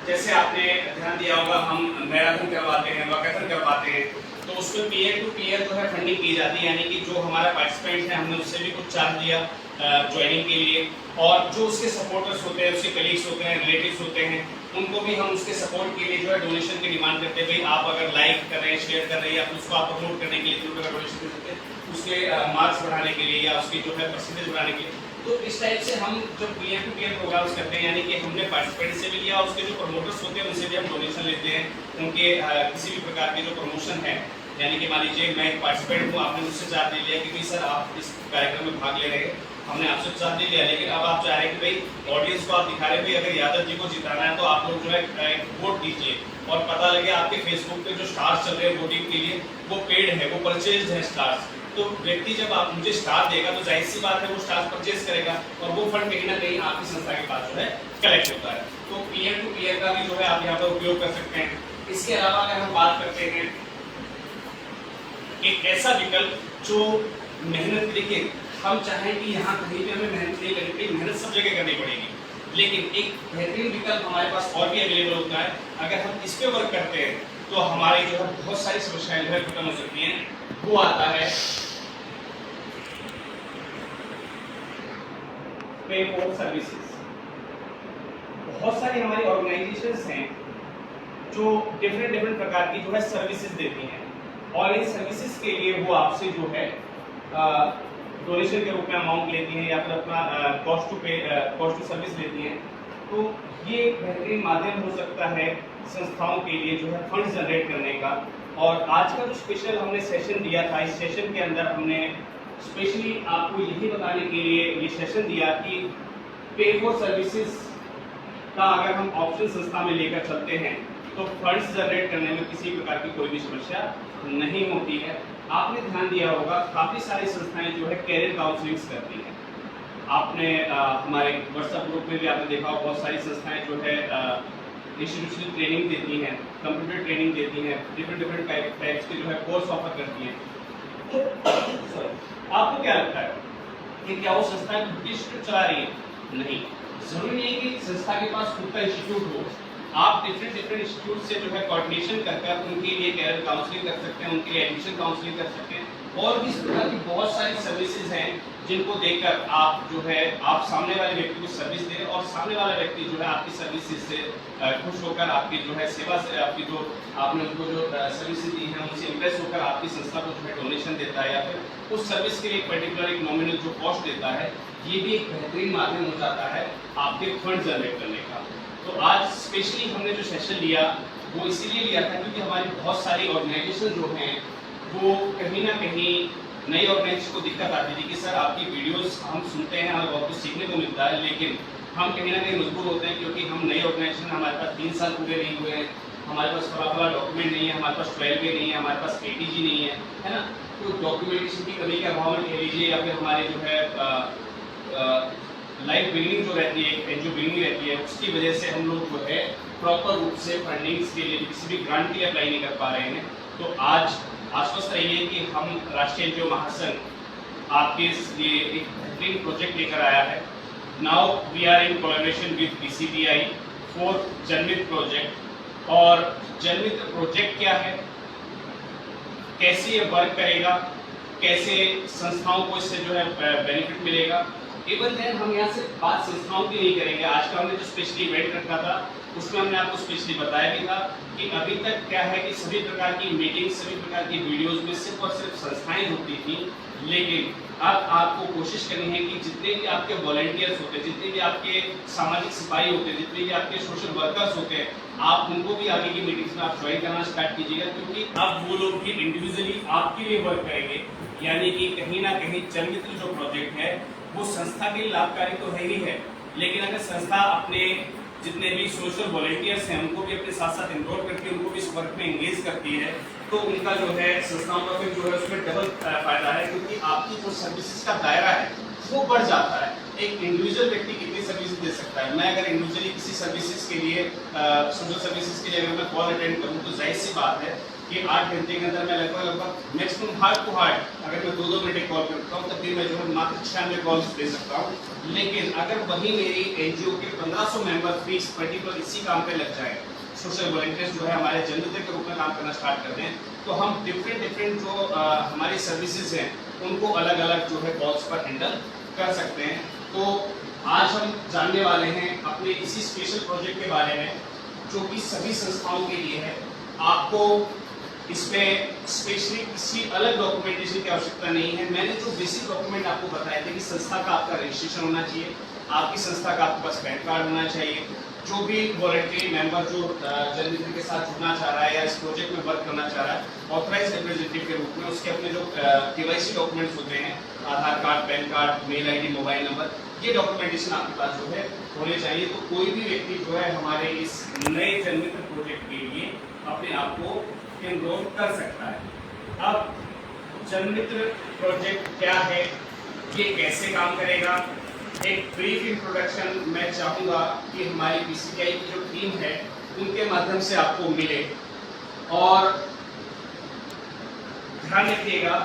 B: जैसे आपने ध्यान दिया होगा हम मैराथन करवाते हैं, वॉकेथन करवाते हैं, तो उसमें पीयर टू पीयर जो है फंडिंग की जाती है, यानी कि जो हमारा पार्टिसिपेंट है हमने उससे भी कुछ चार्ज लिया ज्वाइनिंग के लिए, और जो उसके सपोर्टर्स होते हैं, उसके कलीग्स होते हैं, रिलेटिव्स होते हैं, उनको भी हम उसके सपोर्ट के लिए जो है डोनेशन की डिमांड करते हैं। भाई आप अगर लाइक कर रहे हैं, शेयर कर रहे हैं, या उसको आप प्रमोट करने के लिए जो डोनेशन दे सकते हैं, उसके मार्क्स बढ़ाने के लिए या उसकी जो है परसेंटेज बढ़ाने के लिए। तो इस टाइप से हम जो पीयर टू पीयर प्रोग्राम्स करते हैं, यानी कि हमने पार्टिसिपेंट से भी लिया, उसके जो प्रमोटर्स होते हैं उनसे भी हम डोनेशन लेते हैं, उनके किसी भी प्रकार के जो प्रमोशन है, यानी कि मान लीजिए मैं एक पार्टिसिपेंट हूँ, आपने मुझसे चार्ज ले लिया कि भाई सर आप इस कार्यक्रम में भाग ले रहे हैं, हमने आपसे चार्ज ले लिया, लेकिन अब आप चाह रहे हैं कि भाई ऑडियंस को आप दिखा रहे हैं भाई अगर यादव जी को जिताना है तो आप लोग जो है वोट दीजिए, और पता लगे आपके फेसबुक पे जो स्टार्स चल रहे हैं वोटिंग के लिए वो पेड है, वो परचेज है स्टार्स, तो व्यक्ति जब आप मुझे स्टार देगा तो जाहिर सी बात है वो स्टार परचेज करेगा और वो फंड कहीं ना कहीं आपकी संस्था के पास जो है कलेक्ट होता है। तो पीएम टू पीएम का भी जो है आप यहाँ पर उपयोग कर सकते हैं। इसके अलावा अगर हम बात करते हैं एक ऐसा विकल्प जो मेहनत, देखिए हम चाहें कि यहाँ कहीं भी हमें मेहनत नहीं करनी पड़ेगी, मेहनत सब जगह करनी पड़ेगी, लेकिन एक बेहतरीन विकल्प हमारे पास और भी अवेलेबल होता है। अगर हम इस पे वर्क करते हैं तो हमारी जो है बहुत सारी समस्याएं जो है खत्म हो सकती हैं। वो आता है पे फॉर सर्विसेज। बहुत सारी हमारी ऑर्गेनाइजेशंस हैं जो डिफरेंट प्रकार की जो है सर्विसेज देती हैं और इन सर्विसेज के लिए वो आपसे जो है डोनेशन के रूप में अमाउंट लेती हैं या फिर अपना कॉस्ट टू सर्विस लेती हैं। तो ये एक बेहतरीन माध्यम हो सकता है संस्थाओं के लिए जो है फंड जनरेट करने का। और आज का जो स्पेशल हमने सेशन दिया था, इस सेशन के अंदर हमने स्पेशली आपको यही बताने के लिए ये सेशन दिया कि पे फॉर सर्विसेज का अगर हम ऑप्शन संस्था में लेकर चलते हैं तो फंड्स जनरेट करने में किसी प्रकार की कोई भी समस्या नहीं होती है। आपने ध्यान दिया होगा काफ़ी सारी संस्थाएं जो है कैरियर काउंसलिंग्स करती हैं। आपने हमारे व्हाट्सएप ग्रुप में भी आपने देखा होगा बहुत सारी संस्थाएं जो है इंस्टीट्यूशनल ट्रेनिंग देती हैं, कंप्यूटर ट्रेनिंग देती हैं, डिफरेंट टाइप्स के जो है कोर्स ऑफर करती हैं। आपको क्या लगता है कि क्या वो संस्था इंस्टीट्यूट चला रही है? नहीं, जरूरी नहीं है कि संस्था के पास खुद का इंस्टीट्यूट हो। आप डिफरेंट इंस्टीट्यूट से जो है कोऑर्डिनेशन कर उनके लिए कैरियर काउंसलिंग कर सकते हैं, उनके लिए एडमिशन काउंसलिंग कर सकते हैं और भी इस प्रकार की बहुत सारी सर्विसेज हैं जिनको देखकर आप जो है आप सामने वाले व्यक्ति को सर्विस दें और सामने वाला व्यक्ति जो है आपकी सर्विसेज से खुश होकर आपकी जो है सेवा से आपकी जो आपने उनको जो सर्विसेज दी है उनसे इम्प्रेस होकर आपकी संस्था को जो है डोनेशन देता है या फिर उस सर्विस के लिए पर्टिकुलर एक नॉमिनल जो कॉस्ट देता है, ये भी एक बेहतरीन माध्यम हो जाता है आपके फंड जनरेट करने का। तो आज स्पेशली हमने जो सेशन लिया वो इसीलिए लिया था क्योंकि हमारी बहुत सारी ऑर्गेनाइजेशन जो हैं वो कहीं ना कहीं नई ऑर्गेनाइजेशन को दिक्कत आती थी कि सर आपकी वीडियोस हम सुनते हैं, हमें बहुत कुछ सीखने को मिलता है, लेकिन हम कहीं ना कहीं मजबूर होते हैं क्योंकि हम नई ऑर्गेनाइजेशन, हमारे पास 3 साल पूरे नहीं हुए हैं, हमारे पास फला डॉक्यूमेंट नहीं है, हमारे पास 12 नहीं है, हमारे पास ATG नहीं है ना। तो डॉक्यूमेंटेशन की कमी के अभाव में कह लीजिए या फिर हमारे जो है लाइफ बिगिनिंग जो रहती है, एनजीओ बिगिनिंग रहती है, उसकी वजह से हम लोग जो है प्रॉपर रूप से फंडिंग्स के लिए किसी भी ग्रांट के लिए अप्लाई नहीं कर पा रहे हैं। तो आज आश्वस्त रहिए कि हम राष्ट्रीय एनजीओ महासंघ आपके लिए एक बेहतरीन प्रोजेक्ट लेकर आया है। Now we are in collaboration with BCPI for Janmitra project. और जनमित्र प्रोजेक्ट क्या है, कैसे ये वर्क करेगा, कैसे संस्थाओं को इससे जो है बेनिफिट मिलेगा। इवन देन हम यहाँ से बात संस्थाओं की नहीं करेंगे। आज का हमने जो स्पेशली इवेंट रखा था उसमें हमने आपको स्पेशली बताया भी था कि अभी तक क्या है कि सभी प्रकार की मीटिंग, सभी प्रकार की वीडियोस में सिर्फ और सिर्फ संस्थाएं होती थी, लेकिन अब आपको कोशिश करनी है कि जितने भी आपके वॉलंटियर्स होते हैं, जितने भी आपके सामाजिक सिपाही होते हैं, जितने भी आपके सोशल वर्कर्स होते हैं, आप उनको भी आगे की मीटिंग्स में आप ज्वाइन करना स्टार्ट कीजिएगा क्योंकि अब वो लोग भी इंडिविजुअली आपके लिए वर्क करेंगे। यानी कि कहीं ना कहीं जनमित्र जो प्रोजेक्ट है वो संस्था के लिए लाभकारी तो है ही है, लेकिन अगर संस्था अपने जितने भी सोशल वॉलंटियर्स हैं उनको भी अपने साथ साथ इनरोल करके उनको भी इस वर्क में एंगेज करती है तो उनका जो है संस्थाओं का फिर जो है उसमें डबल फायदा है क्योंकि आपकी जो सर्विसेज का दायरा है वो बढ़ जाता है। एक इंडिविजुअल व्यक्ति कितनी सर्विस दे सकता है? मैं अगर इंडिविजुअली किसी सर्विसेज के लिए सोशल सर्विसेज के लिए अगर मैं कॉल अटेंड करूँ तो जाहिर सी बात है कि 8 घंटे के अंदर मैं लगभग मैक्सिमम हार्ट टू हार्ट अगर मैं 2-2 मिनट कॉल करता हूँ तब भी मैं जो है मात्र 96 कॉल्स दे सकता हूँ। लेकिन अगर वही मेरी एनजीओ के 1500 मेंबर फीस पर्टिकुलर इसी काम पे लग जाए, सोशल वॉलंटियर्स जो है हमारे जनमित्र के रूप में काम करना स्टार्ट कर दें, तो हम डिफरेंट जो हमारी सर्विसेज हैं उनको अलग अलग जो है कॉल्स पर हैंडल कर सकते हैं। तो आज हम जानने वाले हैं अपने इसी स्पेशल प्रोजेक्ट के बारे में जो कि सभी संस्थाओं के लिए है। आपको इसमें स्पेशली किसी अलग डॉक्यूमेंटेशन की आवश्यकता नहीं है। मैंने जो बेसिक डॉक्यूमेंट आपको बताए थे कि संस्था का आपका रजिस्ट्रेशन होना चाहिए, आपकी संस्था का आपके पास पैन कार्ड होना चाहिए, जो भी वॉलंटरी मेंबर जो जनमित्र के साथ जुड़ना चाह रहा है या इस प्रोजेक्ट में वर्क करना चाह रहा है ऑथराइज्ड रिप्रेजेंटेटिव के रूप में, उसके अपने जो KYC डॉक्यूमेंट्स होते हैं, Aadhaar card, PAN card, mail ID, mobile number, ये डॉक्यूमेंटेशन आपके पास जो है होने चाहिए। तो कोई भी व्यक्ति जो है हमारे इस नए जनमित्र प्रोजेक्ट के लिए अपने आप को एनरोल कर सकता है। अब जनमित्र प्रोजेक्ट क्या है, ये कैसे काम करेगा, एक ब्रीफ इंट्रोडक्शन मैं चाहूँगा कि हमारी पीसीबीआई की जो टीम है उनके माध्यम से आपको मिले। और ध्यान रखिएगा,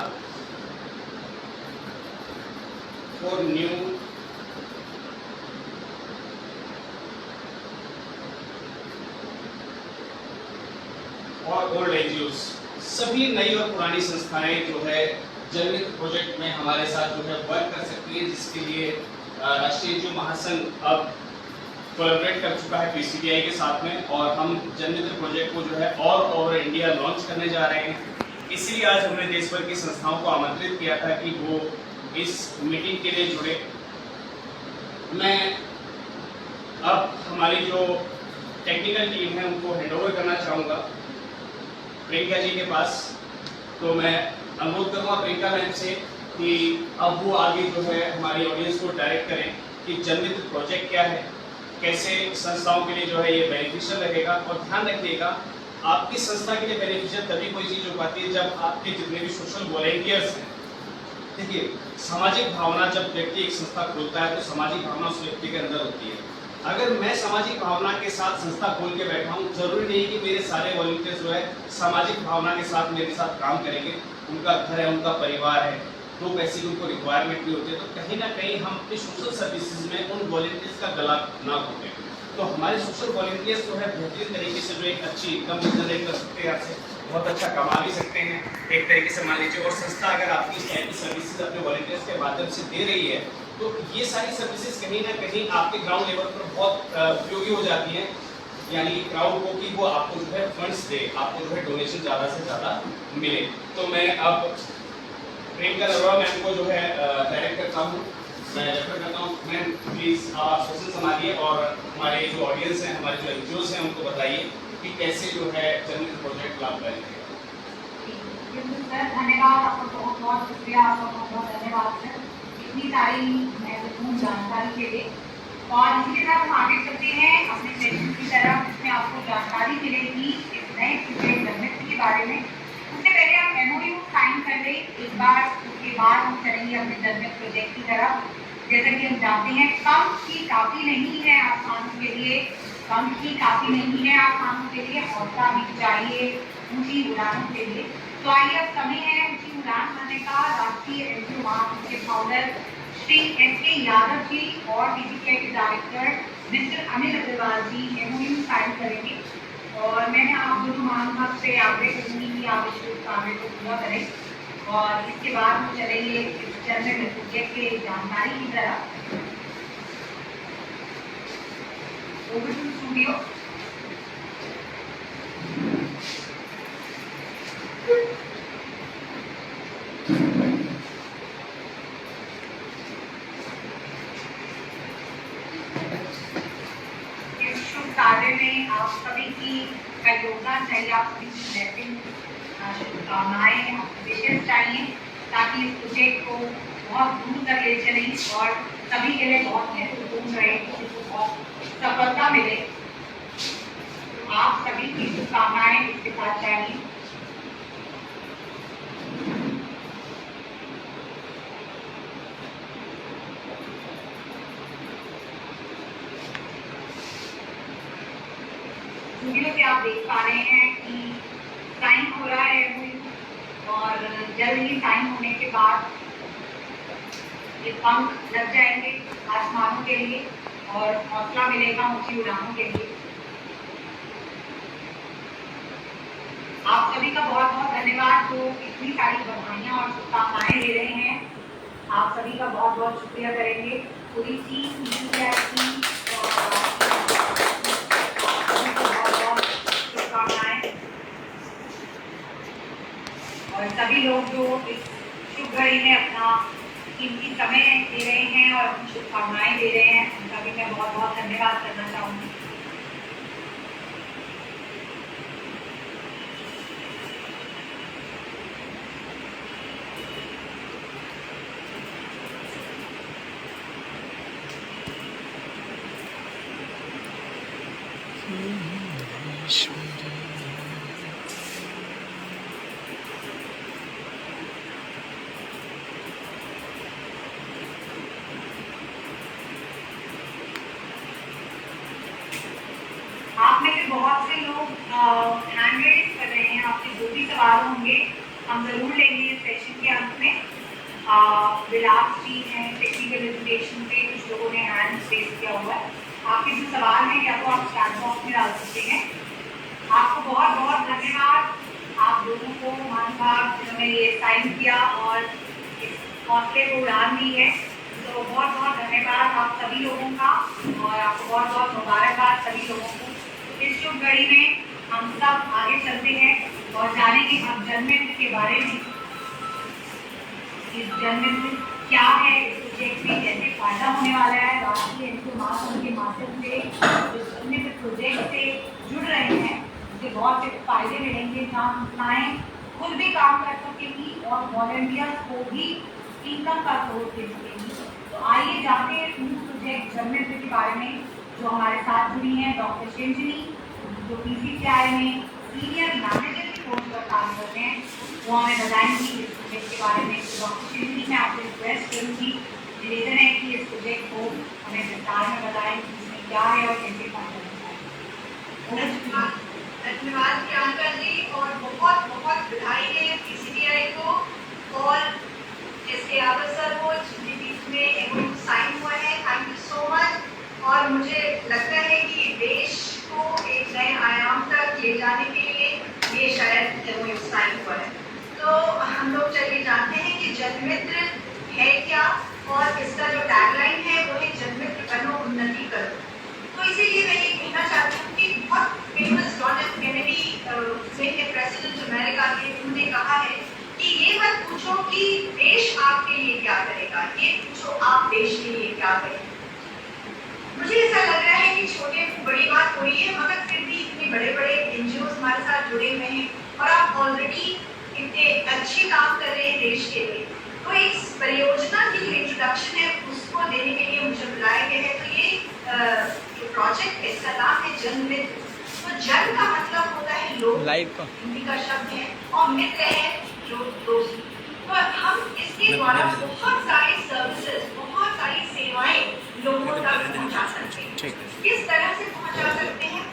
B: फॉर न्यू और ओल्ड एनजीओस, सभी नई और पुरानी संस्थाएं जो है जनमित्र प्रोजेक्ट में हमारे साथ जो है वर्क कर सकती है, जिसके लिए राष्ट्रीय एनजीओ महासंघ अब कोलैबोरेट कर चुका है पीसीबीआई के साथ में, और हम जनमित्र प्रोजेक्ट को जो है ऑल ओवर इंडिया लॉन्च करने जा रहे हैं। इसीलिए आज हमने देश भर की संस्थाओं को आमंत्रित किया था कि वो इस मीटिंग के लिए जुड़े। मैं अब हमारी जो टेक्निकल टीम है उनको हैंडओवर करना चाहूँगा प्रियंका जी के पास। तो मैं अनुरोध करूँगा प्रियंका मैम से कि अब वो आगे जो है हमारी ऑडियंस को डायरेक्ट करें कि जनमित्र प्रोजेक्ट क्या है, कैसे संस्थाओं के लिए जो है ये बेनिफिशियल रहेगा। और ध्यान रखिएगा, आपकी संस्था के लिए बेनिफिशियल तभी कोई चीज़ हो पाती है जब आपके जितने भी सोशल वॉलेंटियर्स हैं। देखिए, सामाजिक भावना जब व्यक्ति एक संस्था खोलता है तो सामाजिक भावना उस व्यक्ति के अंदर होती है। अगर मैं सामाजिक भावना के साथ संस्था खोल के बैठा हूँ, जरूरी नहीं कि मेरे सारे वॉलंटियर्स जो है सामाजिक भावना के साथ मेरे साथ काम करेंगे। उनका घर है, उनका परिवार है, दो पैसे की उनको रिक्वायरमेंट भी होती है, तो कहीं ना कहीं हम अपनी सोशल सर्विसेज में उन वॉलंटियर्स का गला ना घोटें। तो हमारे सोशल वॉलंटियर्स जो है बेहतरीन तरीके से जो एक अच्छी इनकम जनरेट कर सकते हैं, आपसे बहुत अच्छा कमा भी सकते हैं एक तरीके से, मान लीजिए। और संस्था अगर आपकी इस टाइप की सर्विसेज अपने वॉलंटियर्स के माध्यम से दे रही है तो ये सारी सर्विसेज कहीं ना कहीं आपके ग्राउंड लेवल पर बहुत उपयोगी हो जाती हैं। यानी क्राउड को कि वो आपको जो है फंड्स दे, आपको जो है डोनेशन ज़्यादा से ज़्यादा मिले। तो मैं अब प्रियंका नरोरा मैम को जो है डायरेक्ट करता हूँ, मैं रेफर करता हूँ। मैम प्लीज़ आप सेशन संभालिए और हमारे जो ऑडियंस हैं, हमारे जो एनजीओस हैं, उनको बताइए कि कैसे जो है जनमित्र प्रोजेक्ट लाभकारी है।
A: सर धन्यवाद, आपका बहुत बहुत शुक्रिया, आपका बहुत बहुत धन्यवाद सर इतनी सारी महत्वपूर्ण जानकारी के लिए। और इसी के साथ हम आगे चलते हैं अपने सेशन की तरफ, जिसमें आपको जानकारी मिलेगी इस नए प्रोजेक्ट जनमित्र के बारे में। उससे पहले हम एमओयू साइन कर लें एक बार, उसके बाद हम चलेंगे अपने जनमित्र प्रोजेक्ट की तरफ। जैसा कि हम जानते हैं, कम ही काफ़ी नहीं है आसमानों के लिए, कम ही काफ़ी नहीं है आसमानों के लिए, हौसला भी चाहिए ऊंची उड़ानों के लिए। तो आइए अब समय है ऊंची उड़ान भरने का। राष्ट्रीय एनजीओ महासंघ के फाउंडर श्री एस.के. यादव जी और पीसीबीआई के डायरेक्टर मिस्टर अनिल अग्रवाल जी एमओयू साइन करेंगे। और मैंने आप दोनों महानुभाव से आग्रह करूँगी कि आप इस कार्य को पूरा करें। और इसके बाद हम चलेंगे इस जनमित्र प्रोजेक्ट के जानकारी की तरफ। Over to studio. कार्य में आप सभी का योगदान चाहिए, आप सभी की ब्लेसिंग, शुभकामनाएं, विशेष चाहिए, ताकि इस प्रोजेक्ट को बहुत दूर तक ले चलें और सभी के लिए बहुत महत्वपूर्ण रहे, इसको बहुत सफलता मिले। आप सभी की शुभकामनाएं इसके साथ चाहिए। वीडियो से आप देख पा रहे हैं कि साइन हो रहा है और जल्द ही साइन होने के बाद ये पंख लग जाएंगे आसमानों के लिए और हौसला मिलेगा ऊंची उड़ानों के लिए। आप सभी का बहुत बहुत धन्यवाद जो इतनी सारी बधाइयाँ और शुभकामनाएं दे रहे हैं। आप सभी का बहुत बहुत शुक्रिया करेंगे। पूरी टीम और सभी लोग जो इस शुभ घड़ी में अपना कीमती समय दे रहे हैं और अपनी शुभकामनाएं दे रहे हैं, उनका भी मैं बहुत बहुत धन्यवाद करना चाहूँगी। सारे लोग हैंड रेज कर रहे हैं, आपके जो भी सवाल होंगे हम ज़रूर लेंगे इस सेशन के अंत में। विलास जी हैं टेक्निकल एजुकेशन पे, कुछ लोगों ने हैंड रेज किया हुआ है। आपके जो सवाल हैं या तो आप चैट बॉक्स में डाल सकते हैं। आपको बहुत बहुत धन्यवाद आप लोगों को, मान साहब जिन्होंने ये साइन किया और इस हौसले को उड़ान दी है, तो बहुत बहुत धन्यवाद आप सभी लोगों का, और आपको बहुत बहुत मुबारकबाद सभी लोगों को। इस शुभ घड़ी में हम सब आगे चलते हैं और जानेंगे अब जन्मदिन के बारे में। इस जन्मदिन क्या है, इस प्रोजेक्ट में कैसे फायदा होने वाला है। राष्ट्रीय एनजीओ महासंघ के माध्यम से इस जन्मदिन प्रोजेक्ट से जुड़ रहे हैं, मुझे बहुत से फायदे मिलेंगे जहाँ संस्थाएं खुद भी काम कर सकेंगी और वॉलंटियर्स को भी इनकम का सोर्स दे सकेंगी। तो आइए जानते हैं मूल प्रोजेक्ट जन्मदिन के बारे में, जो हमारे साथ जुड़ी हैं डॉक्टर शिंजनी, जो PCCI में सीनियर मैनेजर की पोस्ट पर काम करते हैं, वो हमें बताएंगी इस प्रोजेक्ट के बारे में। तो डॉक्टर शिंजनी, मैं आपसे रिक्वेस्ट करूँगी, निवेदन है कि इस प्रोजेक्ट को हमें विस्तार में बताएं, इसमें क्या है और कैसे फायदा होता है।
C: धन्यवाद प्रियंका जी, और बहुत बहुत बधाई है PCCI को और इसके अवसर को जिसके बीच में एमओयू साइन हुआ है। Thank you so much. और मुझे लगता है कि देश को एक नए आयाम तक ले जाने के लिए ये शायद एमओयू साइन हुआ है। तो हम लोग चलिए जानते हैं कि जनमित्र है क्या, और इसका जो टैगलाइन है वो है जनमित्र बनो उन्नति करो। तो इसीलिए मैं ये कहना चाहती हूँ कि बहुत फेमस जॉन एफ कैनेडी के प्रेसिडेंट अमेरिका के, उन्होंने कहा है कि ये मत पूछो कि देश आपके लिए क्या करेगा, ये पूछो आप देश के लिए क्या करेंगे। मुझे ऐसा लग रहा है कि छोटे बड़ी बात हो रही है, मगर फिर भी इतने बड़े बड़े एनजीओ हमारे साथ जुड़े हुए हैं और आप ऑलरेडी इतने अच्छे काम कर रहे हैं देश के लिए। तो एक परियोजना की जो इंट्रोडक्शन है उसको देने के लिए मुझे बुलाया गया है। तो ये जो प्रोजेक्ट है इसका नाम है जनमित्र। तो जन का मतलब होता है लोग, हिंदी का शब्द है, और मित्र है जो दोस्त। तो हम इसके द्वारा बहुत सारी सर्विसेज, बहुत सारी सेवाएं लोगों तक पहुंचा सकते हैं। किस तरह से पहुंचा सकते हैं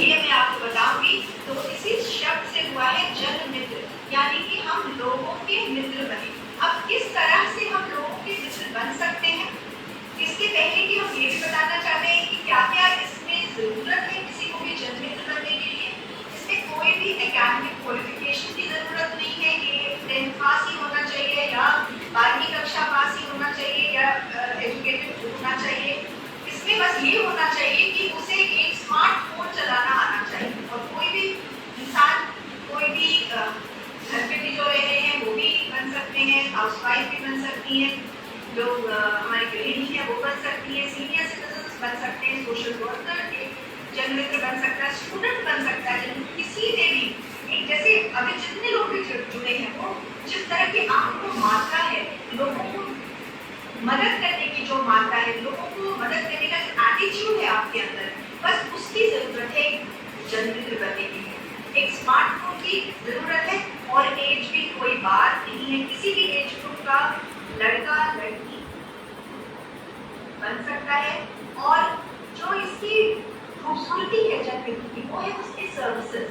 C: ये मैं आपको बताऊंगी। तो इसी शब्द से हुआ है जन मित्र, यानी कि हम लोगों के मित्र बने। अब किस तरह से हम लोगों के मित्र बन सकते हैं, इसके पहले कि हम ये भी बताना चाहते हैं कि क्या क्या इसमें जरूरत है किसी को भी जन मित्र बनने के लिए। इसमें कोई भी एकेडमिक क्वालिफिकेशन की जरूरत नहीं है कि 10th पास ही होना चाहिए या 12वीं कक्षा पास ही होना चाहिए या एजुकेटेड होना चाहिए। इसमें बस ये होना चाहिए कि उसे एक स्मार्टफोन चलाना आना चाहिए। और कोई भी इंसान, कोई भी घर पे भी जो रहे हैं वो भी बन सकते हैं, हाउसवाइफ भी बन सकती हैं, जो हमारी गृहिणी है वो बन सकती है, सीनियर सिटीजन बन सकते हैं, सोशल वर्कर जनमित्र बन सकता है, स्टूडेंट बन सकता है। किसी ने भी एक, जैसे अभी जितने लोग भी जुड़े हैं वो जिस तरह की आपको मात्रा है, लोगों को मदद करने की जो मात्रा है, लोगों को मदद करने का जो एटीट्यूड है आपके अंदर, बस उसकी जरूरत है जनमित्र बनने के लिए। एक स्मार्टफोन की जरूरत है और एज भी कोई बात नहीं है, किसी भी एज ग्रुप का लड़का लड़की बन सकता है। और जो इसकी खूबसूरती है जनमित्र की वो है उसकी सर्विसेज।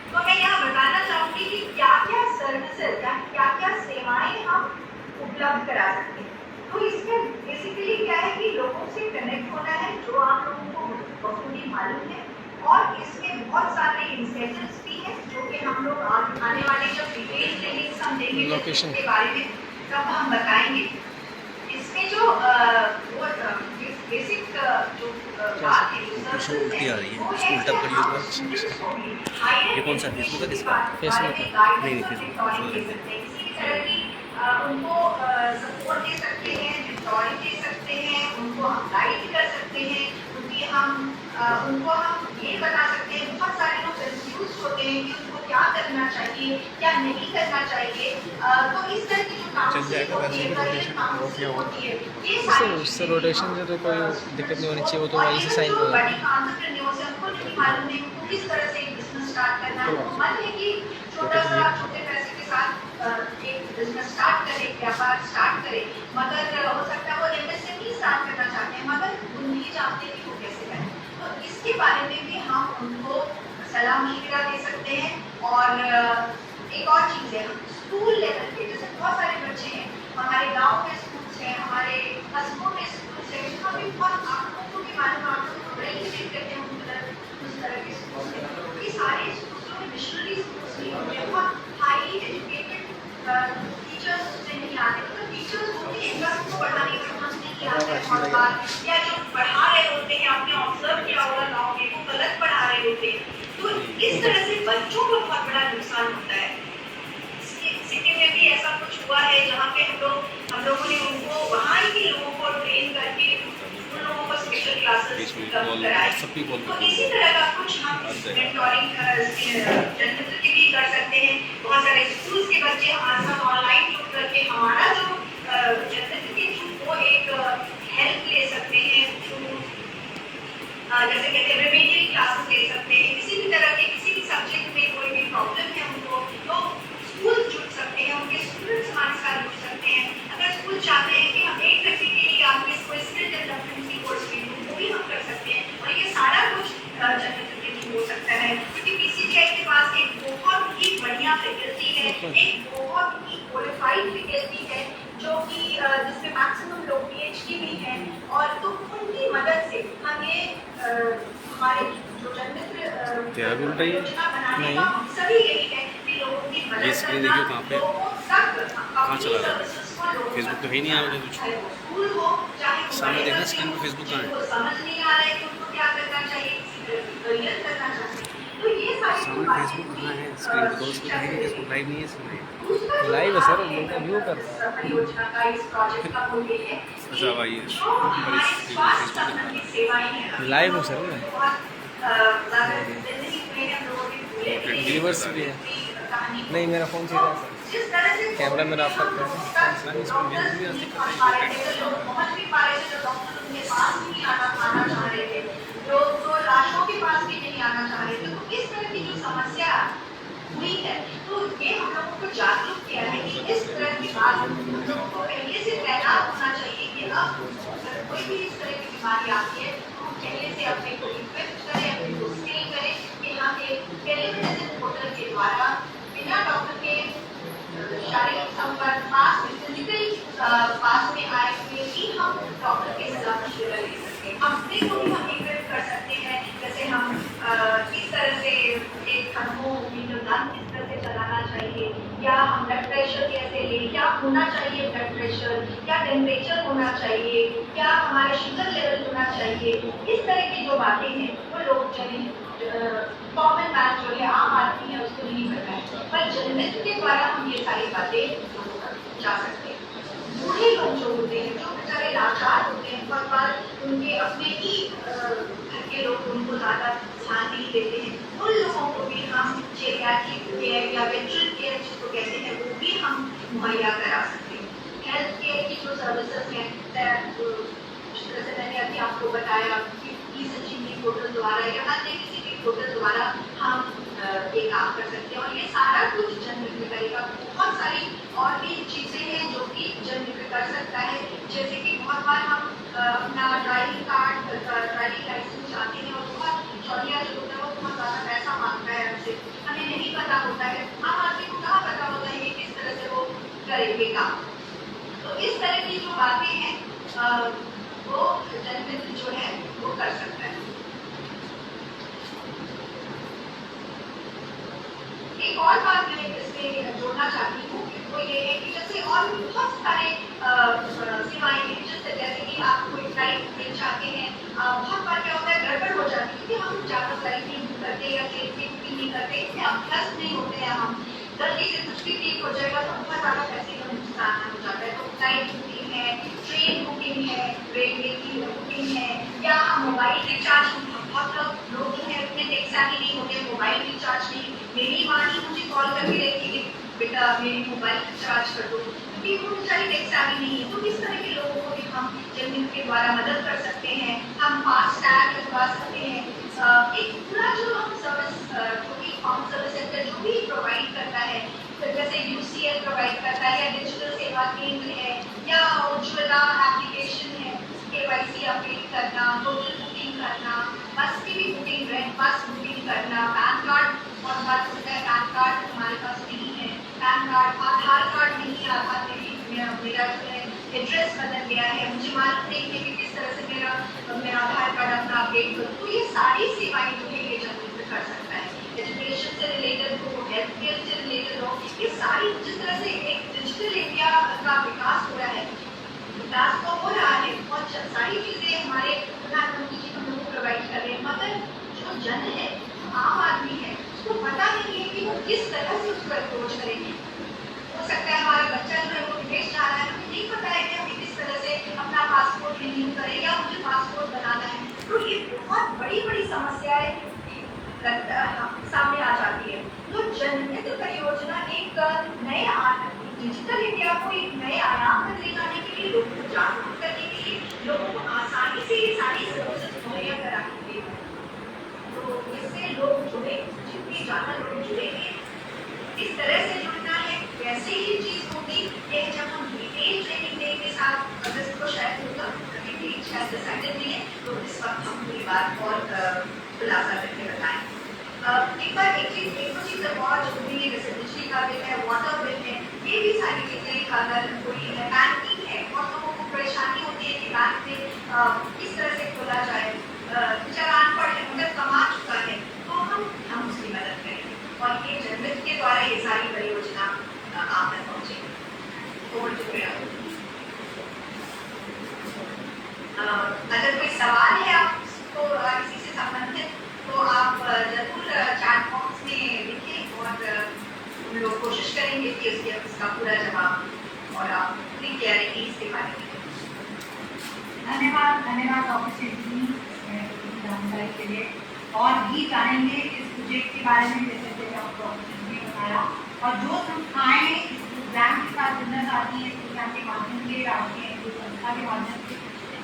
C: तो मैं यहाँ बताना चाहूँगी कि क्या क्या सर्विसेज, क्या क्या सेवाएं हम उपलब्ध करा सकते हैं। तो इसमें बेसिकली क्या है कि लोगों से कनेक्ट होना है, जो आप लोगों को बखूबी मालूम है। और इसमें बहुत सारे इंसेंटिव्स भी हैं जो कि हम लोग आने वाले जब डिटेल ट्रेनिंग हम देंगे लोकेशन के बारे में तब हम बताएंगे। इसमें जो बेसिक जो बात है,
D: उल्टी आ रही है, उल्टा करिए ये कौन सा फेसबुक है, किसका फेसबुक नहीं
C: उनको सपोर्ट दे सकते हैं, ट्यूटोरियल दे सकते हैं, उनको हम गाइड कर सकते हैं, उनको हम ये बता सकते हैं। बहुत सारे लोग कंफ्यूज होते हैं कि उनको क्या करना चाहिए, क्या नहीं करना चाहिए। तो इस तरह की जो काउंसलिंग होती है, करियर काउंसलिंग होती है, ये सारी
D: उससे रोटेशन से तो कोई दिक्कत नहीं होनी चाहिए, वो तो वहीं से साइन
C: होगा। बड़ी एंटरप्रेन्योर्स हैं, उनको नहीं मालूम है उनको किस तरह से एक बिजनेस स्टार्ट करना है। मन है कि छोटे पैसे के साथ एक बिजनेस स्टार्ट करे, व्यापार स्टार्ट करे, मगर हो सकता है वो एमएसएमई स्टार्ट करना चाहते हैं, मगर वो नहीं जानते कि वो कैसे करें। तो इसके बारे में भी हम उनको सलाह मशविरा दे सकते हैं। और एक और चीज़ है, हम स्कूल लेवल पे जैसे बहुत सारे बच्चे हैं, हमारे गांव में स्कूल्स हैं, हमारे कस्बों में स्कूल्स हैं, जहाँ पे बहुत आप लोगों को भी मालूम, आप लोग तो बड़े ही विजिट करते हैं उस तरह के स्कूल्स हैं। ये सारे स्कूल्स जो मिशनरी स्कूल्स नहीं होते, बहुत हाईली एजुकेटेड टीचर्स से नहीं आते, मतलब टीचर्स होते हैं बस उनको पढ़ाने का मन नहीं आता है बहुत बार, या जो पढ़ा रहे होते हैं आपने ऑब्जर्व किया होगा गाँव में, वो गलत पढ़ा रहे होते हैं। तो इस तरह से बच्चों को बहुत बड़ा नुकसान होता है। सिक्किम में भी ऐसा कुछ हुआ है जहाँ पे हम लोगों ने उनको वहाँ के लोगों को ट्रेन करके उन लोगों को स्पेशल क्लासेस कराए। तो इसी तरह का कुछ हम मेंटोरिंग जनमित्र के भी कर सकते हैं। बहुत सारे स्कूल्स के बच्चे हमारे साथ ऑनलाइन जुड़ करके हमारा जो जनमित्र के थ्रू वो एक हेल्प ले सकते हैं, जैसे कहते हैं रिमेडियल क्लासेस ले सकते हैं। किसी भी तरह के किसी भी सब्जेक्ट में कोई भी प्रॉब्लम है उनको, तो स्कूल जुड़ सकते हैं, उनके स्टूडेंट्स हमारे साथ जुड़ सकते हैं। अगर स्कूल चाहते हैं कि हम एक व्यक्ति के लिए आपके कोई स्किल डेवलपमेंट की कोर्स भी हो, वो भी हम कर सकते हैं। और ये सारा कुछ जनमित्र के थ्रू हो सकता है, क्योंकि पीसीजीआई के पास एक बहुत ही बढ़िया फैकल्टी है, एक बहुत ही क्वालिफाइड फैकल्टी है, जो कि जिसमें मैक्सिमम लोग पीएचडी भी हैं। और तो उनकी मदद से हम ये हमारे जो जनमित्र योजना बनाने का मकसद ही यही है कि लोगों की
D: ये
C: मदद
D: स्क्रीन
C: करना,
D: देखियो कहाँ पे?
C: लोगों तक
D: कहाँ चला रहा है?
C: सर्विसेज को लोगों
D: फेसबुक पे
C: तक
D: है ही नहीं आ रहा कुछ।
C: चाहे वो स्कूल हो, चाहे वो
D: सामने
C: बड़े
D: देखना
C: बच्चे
D: स्क्रीन पे
C: हो,
D: फेसबुक कहाँ है?
C: जिनको समझ नहीं आ रहा है कि उनको क्या करना चाहिए, करियर करना चाहिए। तो ये सारी
D: सामने फेसबुक कहाँ है? स्क्रीन पे तो उसमें कहीं फेसबुक लाइव नहीं है इसमें।
C: लाइव
D: है सर, लोगों का व्यू कर रहा
C: है योजना का इस प्रोजेक्ट का मूल ये है
D: अच्छा भाई,
C: जो हमारे स्वास्थ्य संबंधी सेवाएं हैं
D: लाइव हो सर में।
C: बहुत ज़्यादा जिंदगी में हम लोगों की भूले
D: व्यूअर्स भी है।
C: कहानी
D: नहीं, मेरा फ़ोन सीधा है सर।
C: जिस तरह से
D: कैमरा मेरा आपका
C: डॉक्टर्स नहीं पहुंच पा रहे थे, जो लोग पहुंच भी पा रहे थे, जो डॉक्टर उनके पास नहीं आना चाह रहे थे, लोग जो लाशों के पास भी नहीं आना चाह रहे थे, तो इस तरह की जो समस्या हुई है, तो ये हम लोगों को जागरूक किया है कि इस तरह की बात हम लोगों को पहले से तैनात होना चाहिए कि अब अगर कोई भी इस तरह की बीमारी आती है तो हम पहले से अपने को इक्विप करें, अपने को स्किल करें कि हम एक टेलीमेडिसिन पोर्टल के द्वारा बिना डॉक्टर के शारीरिक संपर्क पास में फिजिकल पास में आए हुए ही हम डॉक्टर के सलाह मशवरा ले सकते हैं। अपने को भी हम इक्विप कर सकते हैं, जैसे हम किस तरह से एक थर्मोमीटर किस तरह से चलाना चाहिए, या हम ब्लड प्रेशर कैसे लें, क्या होना चाहिए ब्लड प्रेशर, क्या टेम्परेचर होना चाहिए, क्या हमारे शुगर लेवल होना चाहिए। इस तरह की जो बातें हैं वो लोग कॉमन मैन जो है, आम आदमी है, उसको नहीं पता है, पर जनमित्र के द्वारा हम ये सारी बातें जा सकते हैं। बूढ़े लोग जो होते हैं, जो बेचारे लाचार होते हैं, बहुत बार उनके अपने ही घर के लोग उनको ज़्यादा ध्यान नहीं देते हैं, उन लोगों को भी हम जेरियाट्रिक केयर या वेटरन केयर जिसको कहते हैं वो भी हम मुहैया करा सकते हैं। हेल्थ केयर की जो सर्विसेज हैं, जैसे मैंने अभी आपको बताया कि ई-संजीवनी पोर्टल द्वारा या अन्य किसी भी पोर्टल द्वारा हम ये काम कर सकते हैं। और ये सारा कुछ जनमित्र करेगा। बहुत सारी और भी चीज़ें हैं जो कि जनमित्र कर सकता है, जैसे कि बहुत बार हम अपना ड्राइविंग कार्ड, ड्राइविंग लाइसेंस चाहते हैं और बहुत चौड़िया जो होता है वो बहुत ज़्यादा पैसा मांगता है हमसे, हमें नहीं पता होता है, आम आदमी को कहाँ पता होता है कि किस तरह से वो करेंगे काम। तो इस तरह की जो बातें हैं वो जनमित्र जो है वो कर सकता है। एक और बात मैं इसमें जोड़ना चाहती हूँ वो ये है कि जैसे और भी बहुत सारे सेवाएं हैं, जैसे कि आप कोई फ्लाइट बुकिंग चाहते हैं, बहुत बार क्या होता है गड़बड़ हो जाती है क्योंकि हम ज़्यादा फ्लाइट नहीं बुक करते या ट्रेन की बुकिंग नहीं करते, इसमें अभ्यस्त नहीं होते हैं हम, गलती से कुछ भी ठीक हो जाएगा तो बहुत ज़्यादा पैसे का नुकसान हो जाता है। तो फ्लाइट बुकिंग है, ट्रेन बुकिंग है, रेलवे की बुकिंग है, या मोबाइल रिचार्ज, बहुत लोग हैं उतने टेक्सानी नहीं होते, मोबाइल रिचार्ज नहीं। मेरी माँ ही मुझे कॉल करके रहती है बेटा मेरी मोबाइल रिचार्ज कर दो, क्योंकि वो बेचारी टेक्सानी नहीं है। तो इस तरह के लोगों को भी हम जनमित्र के द्वारा मदद कर सकते हैं। हम फास्ट टैग लगवा सकते हैं। एक पूरा जो हम सर्विस जो भी होम सर्विस सेंटर जो भी प्रोवाइड करता है, तो जैसे यूसीएल प्रोवाइड करता है या डिजिटल सेवा केंद्र है या उज्ज्वला एप्लीकेशन है, केवाईसी अपडेट करना, होटल बुकिंग करना, बस की भी बुकिंग, रेंट बस बुकिंग करना, बैंक हमारे पास नहीं है, पैन कार्ड, आधार कार्ड नहीं, आधार में भी मेरा जो है एड्रेस बदल गया है, मुझे मालूम नहीं है कि किस तरह से मेरा आधार कार्ड अपना अपडेट करूँ, तो ये सारी सेवाएं जो है ये जनमित्र कर सकता है। एजुकेशन से रिलेटेड हो, हेल्थ केयर से रिलेटेड हो, ये सारी जिस तरह से एक डिजिटल इंडिया का विकास हो रहा है, विकास तो हो रहा है और सारी चीज़ें हमारे प्रधानमंत्री जी हम लोग को प्रोवाइड कर रहे हैं, मगर जो जन है, आम आदमी है, उसको पता नहीं है कि वो किस तरह से उसको अप्रोच करेंगे। हो सकता है हमारा बच्चा जो है वो विदेश जा रहा है, हमें नहीं पता है कि हमें किस तरह से अपना पासपोर्ट रिन्यू करें या मुझे पासपोर्ट बनाना है, तो ये बहुत बड़ी समस्याएं सामने आ जाती है। तो जनमित्र परियोजना एक नए डिजिटल इंडिया को एक नए आयाम पर ले जाने के लिए, लोगों को जागरूक करने के लिए, लोगों को आसानी से ये सारी सर्विसेज मुहैया कराने के लिए, तो इससे लोग जुड़े, जितने ज़्यादा लोग जुड़ेंगे, इस तरह से जुड़ना है वैसे ही चीज़ होगी। एक जब हम डिटेल ट्रेनिंग डे के साथ अगस्त को शायद होगा, अभी भी शायद डिसाइडेड नहीं है, तो इस वक्त हम पूरी बात और खुलासा करके बताएं। एक बार एक दो चीज़ और जो भी जैसे बिजली का बिल है, वाटर बिल है, ये भी सारी चीज़ें अगर कोई है, बैंकिंग है, और लोगों को परेशानी होती है कि बैंक में किस तरह से खोला जाए, चालान पढ़ है मगर कमा चुका है, तो हम उसकी मदद करेंगे और ये जनमित्र के द्वारा ये सारी परियोजना आप तक पहुँचेगी। ओवर टू मेरा। अगर कोई सवाल है आपको इसी से संबंधित, तो आप जरूर चैट बॉक्स में लिखें और हम लोग कोशिश करेंगे कि उसका पूरा जवाब और आप पूरी क्लैरिटी इसके बारे में।
A: धन्यवाद ऑपरचुनिटी जानकारी के लिए, और भी जानेंगे इस प्रोजेक्ट के बारे में, जैसे आपको ऑपरचुनिटी बताया, और जो संस्थाएं इस प्रोग्राम के साथ जुड़ना चाहती हैं, इस प्रोग्राम के माध्यम से राष्ट्रीय एनजीओ संस्था के माध्यम से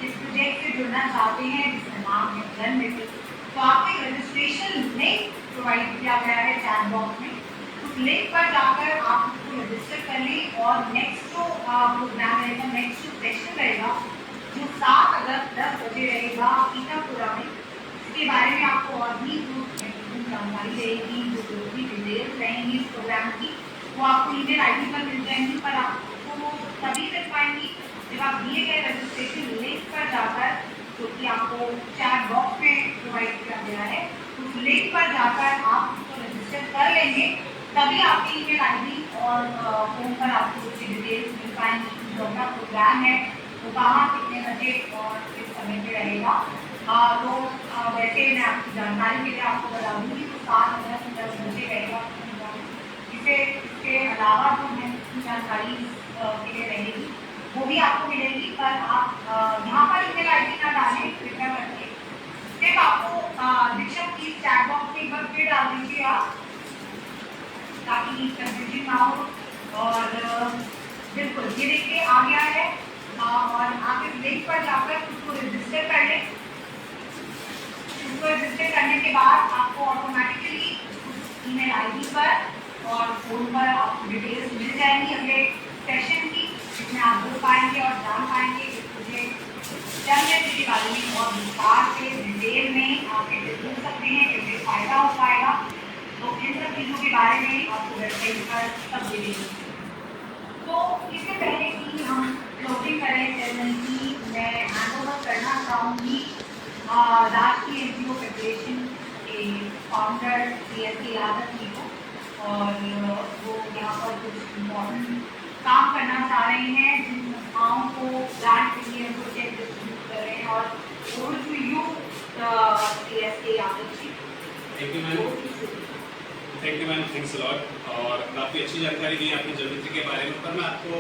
A: इस प्रोजेक्ट से जुड़ना चाहते हैं, जिसका नाम है जनमित्र, तो आपको एक रजिस्ट्रेशन लिंक प्रोवाइड किया गया है चैट बॉक्स में। उस लिंक पर जाकर आप उसको रजिस्टर कर लें और नेक्स्ट जो प्रोग्राम रहेगा, नेक्स्ट जो सेशन रहेगा, जो 7 अगस्त 10 बजे रहेगा पीतापुरा में, इसके बारे में आपको और भी जानकारी रहेगी, जो भी डिटेल्स रहेंगी इस प्रोग्राम की, वो आपको ईमेल आईडी पर मिल जाएंगी, पर आपको तभी मिल पाएंगी जब आप दिए गए रजिस्ट्रेशन लिंक पर जाकर, जो कि आपको चैट बॉक्स में प्रोवाइड किया गया है, उस लिंक पर जाकर आप उसको रजिस्टर कर लेंगे, तभी आपकी ईमेल आईडी और फोन पर आपको उसकी डिटेल्स मिल पाएंगी। जो अपना प्रोग्राम है वो कहाँ, कितने बजे और किस समय पे रहेगा। तो वैसे मैं आपकी जानकारी के लिए आपको बता दूँगी, तो 7 अगस्त 10 बजे रहेगा। इसके अलावा जो है जानकारी के लिए रहेगी वो भी आपको मिलेगी, पर आप यहाँ पर ईमेल आईडी ना डालें कृपया करके, सिर्फ आपको दीक्षक की चैट बॉक्स में एक बार फिर डाल दीजिए आप, ताकि कंफ्यूजन ना हो। और बिल्कुल ये देखिए आ गया है, और आप इस लिंक पर जाकर उसको रजिस्टर कर लें। उसको रजिस्टर करने के बाद आपको ऑटोमेटिकली ईमेल आईडी पर और फोन पर आपको डिटेल्स मिल जाएंगी अगले सेशन की, जिसमें आप जुड़ पाएंगे और जान पाएंगे इस प्रोजेक्ट जनमित्र के बारे में और विस्तार से डिटेल में आप कैसे जुड़ सकते हैं, कैसे फ़ायदा हो पाएगा। तो इन सब चीज़ों के बारे में आपको वेबसाइट पर सब मिलेगी। तो इससे पहले कि हम क्लोजिंग करें सेशन की, मैं हैंड ओवर करना चाहूँगी राष्ट्रीय एनजीओ फेडरेशन के फाउंडर CSK यादव जी को, और वो यहाँ पर कुछ इम्पोर्टेंट काम करना चाह रहे हैं, जिन संस्थाओं को ग्रांट के लिए प्रोजेक्ट डिस्ट्रीब्यूट कर रहे हैं। और over to you CSK Yadav ji.
B: Thank you ma'am, thanks a lot, और काफ़ी अच्छी जानकारी दी आपने जनमित्र के बारे में। पर मैं आपको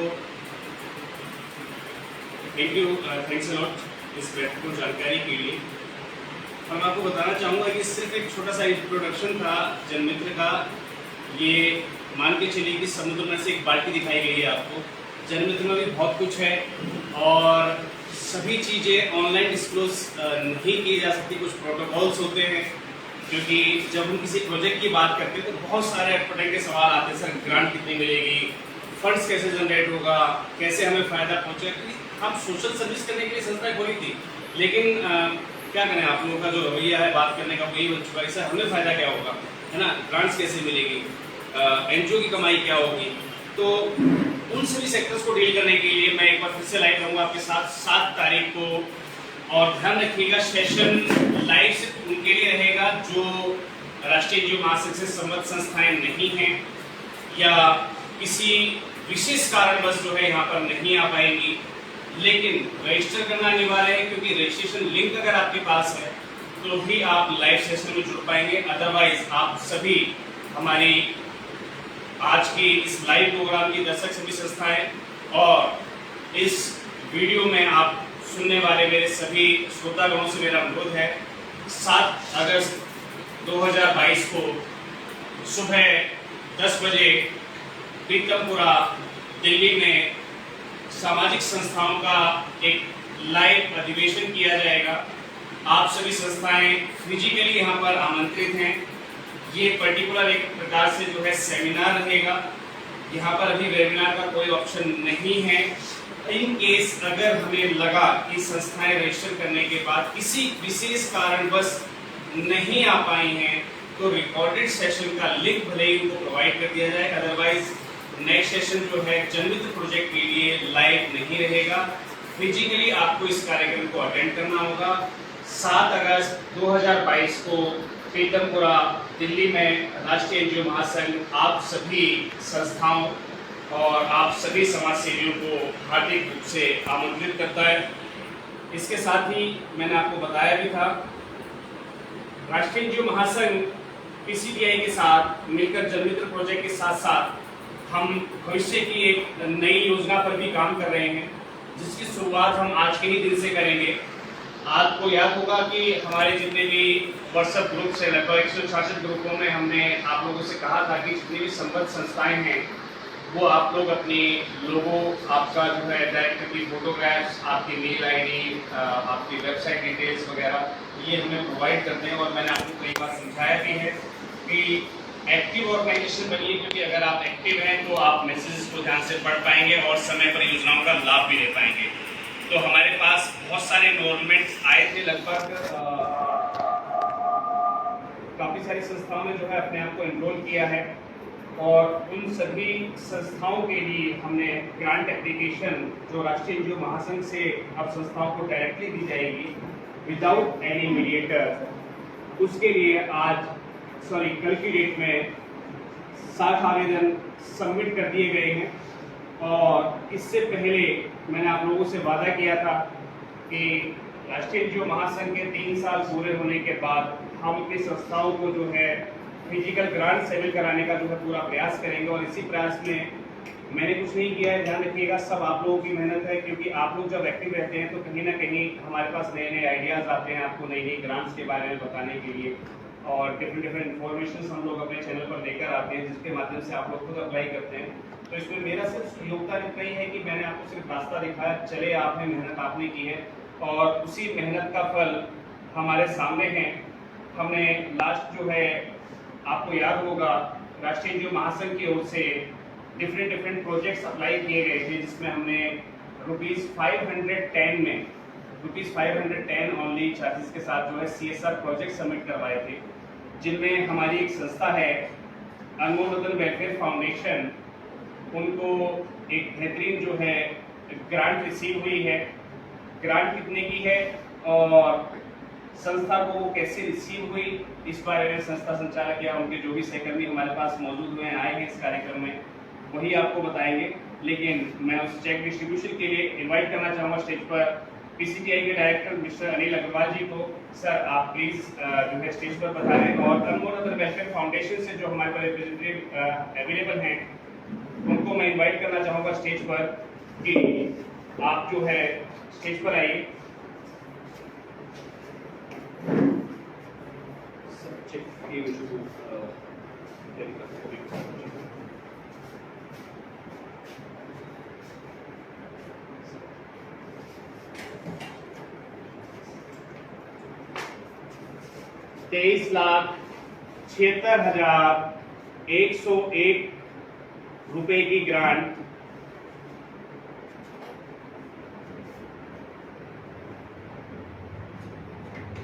B: थैंक्स अ लॉट इस महत्वपूर्ण जानकारी के लिए। और मैं आपको बताना चाहूँगा कि सिर्फ एक छोटा सा इंट्रोडक्शन था जनमित्र का। ये मान के चलिए कि समुद्र में से एक बाल्टी दिखाई गई है आपको। जनमित्र में भी बहुत कुछ है और सभी चीज़ें ऑनलाइन डिस्क्लोज नहीं की जा सकती। कुछ प्रोटोकॉल्स होते हैं, क्योंकि जब हम किसी प्रोजेक्ट की बात करते हैं तो बहुत सारे अटपटे के सवाल आते हैं। सर ग्रांट कितनी मिलेगी, फंड्स कैसे जनरेट होगा, कैसे हमें फ़ायदा पहुँचेगा। हम सोशल सर्विस करने के लिए संस्था खोली थी, लेकिन क्या करें, आप लोगों का जो रवैया है बात करने का वही बन चुका है। सर हमें फ़ायदा क्या होगा, है ना, ग्रांट्स कैसे मिलेगी। एनजीओ की कमाई क्या होगी। तो उन सभी सेक्टर्स को डील करने के लिए मैं एक बार फिर से लाइव रहूँगा आपके साथ 7 तारीख को। और ध्यान रखिएगा, सेशन लाइव सिर्फ उनके लिए रहेगा जो राष्ट्रीय एनजीओ महासंघ से संबद्ध संस्थाएं नहीं हैं या किसी विशेष कारणवश जो है यहाँ पर नहीं आ पाएंगी। लेकिन रजिस्टर करना अनिवार्य है, क्योंकि रजिस्ट्रेशन लिंक अगर आपके पास है तो ही आप लाइव सेशन में जुड़ पाएंगे। अदरवाइज आप सभी हमारी आज की इस लाइव प्रोग्राम की दर्शक सभी संस्थाएं और इस वीडियो में आप सुनने वाले मेरे सभी श्रोतागणों से मेरा अनुरोध है, 7 अगस्त 2022 को सुबह 10 बजे पीतमपुरा दिल्ली में सामाजिक संस्थाओं का एक लाइव अधिवेशन किया जाएगा। आप सभी संस्थाएं फिजिकली यहाँ पर आमंत्रित हैं। ये पर्टिकुलर एक प्रकार से जो है सेमिनार रहेगा। यहाँ पर अभी वेबिनार का कोई ऑप्शन नहीं है। इन केस अगर हमें लगा कि संस्थाएं रजिस्टर करने के बाद किसी विशेष कारणवश नहीं आ पाई हैं तो रिकॉर्डेड सेशन का लिंक भले ही उनको प्रोवाइड कर दिया जाए। अदरवाइज नेक्स्ट सेशन जो है जनमित्र प्रोजेक्ट के लिए लाइव नहीं रहेगा। फिजिकली आपको इस कार्यक्रम को अटेंड करना होगा। 7 अगस्त 2022 को पीतमपुरा दिल्ली में राष्ट्रीय एनजीओ महासंघ आप सभी संस्थाओं और आप सभी समाज सेवियों को हार्दिक रूप से आमंत्रित करता है। इसके साथ ही मैंने आपको बताया भी था, राष्ट्रीय एनजीओ महासंघ पीसीटीआई के साथ मिलकर जनमित्र प्रोजेक्ट के साथ साथ हम भविष्य की एक नई योजना पर भी काम कर रहे हैं, जिसकी शुरुआत हम आज के ही दिन से करेंगे। आपको याद होगा कि हमारे जितने भी व्हाट्सएप ग्रुप से लगभग 166 ग्रुपों में हमने आप लोगों से कहा था कि जितनी भी संबद्ध संस्थाएं हैं वो आप लोग अपनी लोगो, आपका जो है डायरेक्टर की फोटोग्राफ्स, आपकी मेल आईडी, आपकी वेबसाइट डिटेल्स वगैरह ये हमें प्रोवाइड करते हैं। और मैंने आपको कई बार समझाया भी है कि एक्टिव ऑर्गेनाइजेशन बनिए, क्योंकि अगर आप एक्टिव हैं तो आप मैसेजेस को ध्यान से पढ़ पाएंगे और समय पर योजनाओं का लाभ भी ले पाएंगे। तो हमारे पास बहुत सारे एनरोलमेंट्स आए थे, लगभग काफ़ी सारी संस्थाओं ने जो है अपने आप को एनरोल किया है और उन सभी संस्थाओं के लिए हमने ग्रांट एप्लीकेशन जो राष्ट्रीय एनजीओ महासंघ से अब संस्थाओं को डायरेक्टली दी जाएगी विदाउट एनी मीडिएटर, उसके लिए कल की डेट में 7 आवेदन सबमिट कर दिए गए हैं। और इससे पहले मैंने आप लोगों से वादा किया था कि राष्ट्रीय एनजीओ महासंघ के 3 साल पूरे होने के बाद हम अपनी संस्थाओं को जो है फिजिकल ग्रांट सेविल कराने का जो है पूरा प्रयास करेंगे। और इसी प्रयास में मैंने कुछ नहीं किया है, ध्यान रखिएगा, सब आप लोगों की मेहनत है, क्योंकि आप लोग जब एक्टिव रहते हैं तो कहीं ना कहीं हमारे पास नए नए आइडियाज़ आते हैं आपको नई नई ग्रांट्स के बारे में बताने के लिए, और डिफरेंट इन्फॉर्मेशन हम लोग अपने चैनल पर लेकर आते हैं जिसके माध्यम से आप लोग खुद अप्लाई करते हैं। तो इसमें मेरा सिर्फ योगदान इतना ही है कि मैंने आपको सिर्फ रास्ता दिखाया, चले आपने मेहनत आपने की है और उसी मेहनत का फल हमारे सामने है। हमने लास्ट जो है आपको याद होगा राष्ट्रीय एनजीओ महासंघ की ओर से डिफरेंट प्रोजेक्ट्स अप्लाई किए गए थे, जिसमें हमने ₹510 में ₹510 ओनली चार्जेस के साथ जो है CSR प्रोजेक्ट सबमिट करवाए थे, जिनमें हमारी एक संस्था है अनमोल रतन वेलफेयर फाउंडेशन, उनको एक बेहतरीन जो है ग्रांट रिसीव हुई है। ग्रांट कितने की है और संस्था को वो कैसे रिसीव हुई, इस बारे में संस्था संचालक या उनके जो भी सहकर्मी हमारे पास मौजूद हुए आए हैं इस कार्यक्रम में, वही आपको बताएंगे। लेकिन मैं उस चेक डिस्ट्रीब्यूशन के लिए इनवाइट करना चाहूँगा स्टेज पर पीसीटीआई के डायरेक्टर मिस्टर अनिल अग्रवाल जी को। सर आप प्लीज जो है स्टेज पर पधारें और अनमोल रतन वेलफेयर फाउंडेशन से जो हमारे पास रिप्रेजेंटेटिव अवेलेबल हैं उनको मैं इनवाइट करना चाहूँगा स्टेज पर कि आप जो है स्टेज पर आइए। ₹23,76,101 रुपए की ग्रांट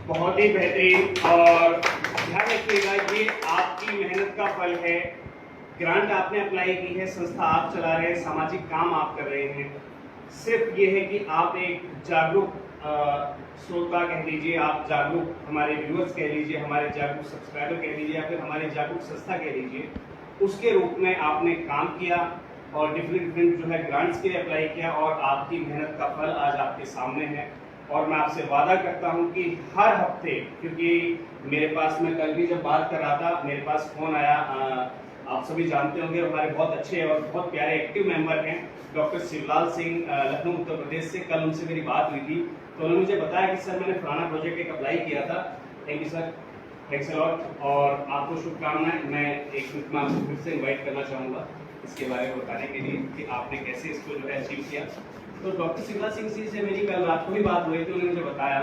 B: बहुत ही बेहतरीन। और ध्यान रखिएगा ये आपकी मेहनत का फल है, ग्रांट आपने अप्लाई की है, संस्था आप चला रहे हैं, सामाजिक काम आप कर रहे हैं, सिर्फ ये है कि आप एक जागरूक श्रोता कह लीजिए, आप जागरूक हमारे व्यूअर्स कह लीजिए, हमारे जागरूक सब्सक्राइबर कह लीजिए, या फिर हमारे जागरूक संस्था कह लीजिए, उसके रूप में आपने काम किया और डिफरेंट जो है ग्रांट्स के लिए अप्लाई किया और आपकी मेहनत का फल आज आपके सामने है। और मैं आपसे वादा करता हूं कि हर हफ्ते, क्योंकि मेरे पास, मैं कल भी जब बात कर रहा था, मेरे पास फ़ोन आया, आप सभी जानते होंगे हमारे बहुत अच्छे और बहुत प्यारे एक्टिव मेंबर हैं डॉक्टर शिवलाल सिंह, लखनऊ उत्तर प्रदेश से। कल उनसे मेरी बात हुई थी तो उन्होंने मुझे बताया कि सर मैंने फलाना प्रोजेक्ट एक अप्लाई किया था। Thank you sir, thanks a lot, और आपको शुभकामनाएं। मैं एक मिनट में आपको फिर से इन्वाइट करना चाहूँगा इसके बारे में बताने के लिए कि आपने कैसे इसको जो है अचीव किया। तो डॉक्टर शिवलाल सिंह जी से मेरी कल रात को भी बात हुई थी, उन्होंने मुझे बताया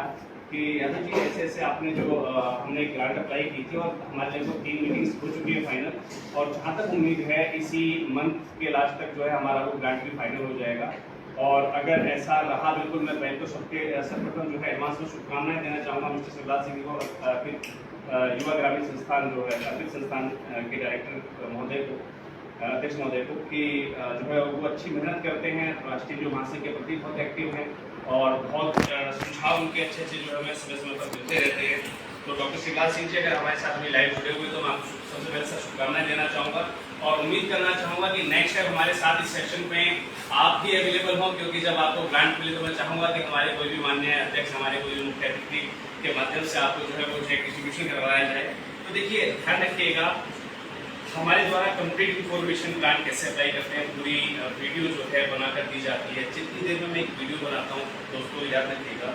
B: कि यादव जी ऐसे ऐसे आपने जो हमने ग्रांट अप्लाई की थी और हमारे लगभग 3 मीटिंग्स हो चुकी है फाइनल, और जहाँ तक उम्मीद है इसी मंथ के लास्ट तक जो है हमारा वो ग्रांट भी फाइनल हो जाएगा। और अगर ऐसा रहा, बिल्कुल मैं पहले तो सबके सर्वप्रथम जो है एडवांस में शुभकामनाएं देना चाहूँगा मिस्टर शिवलाल सिंह को, फिर युवा ग्रामीण संस्थान जो है ग्रामीण संस्थान के डायरेक्टर महोदय को, अध्यक्ष महोदय को, कि जो है वो अच्छी मेहनत करते हैं, राष्ट्रीय जो महासंघ के प्रति बहुत एक्टिव हैं और बहुत सुझाव उनके अच्छे अच्छे जो है हमें समय समय पर मिलते रहते हैं। तो डॉक्टर शिवलाल सिंह जी अगर हमारे साथ अभी लाइव जुड़े हुए तो मैं आपको सबसे पहले से शुभकामनाएं देना चाहूँगा और उम्मीद करना चाहूँगा कि नेक्स्ट टाइम हमारे साथ इस सेशन में आप भी अवेलेबल हों, क्योंकि जब आपको ग्रांट मिले तो मैं चाहूँगा कि हमारे कोई भी माननीय अध्यक्ष, हमारे कोई मुख्य अतिथि के माध्यम से आपको जो है वो चेक डिस्ट्रीब्यूशन करवाया जाए। तो देखिए, ध्यान रखिएगा, हमारे द्वारा कंप्लीट इन्फॉर्मेशन ग्रांट कैसे अप्लाई करते हैं पूरी वीडियो जो है बनाकर दी जाती है। जितनी देर में मैं एक वीडियो बनाता हूँ दोस्तों, याद रखिएगा,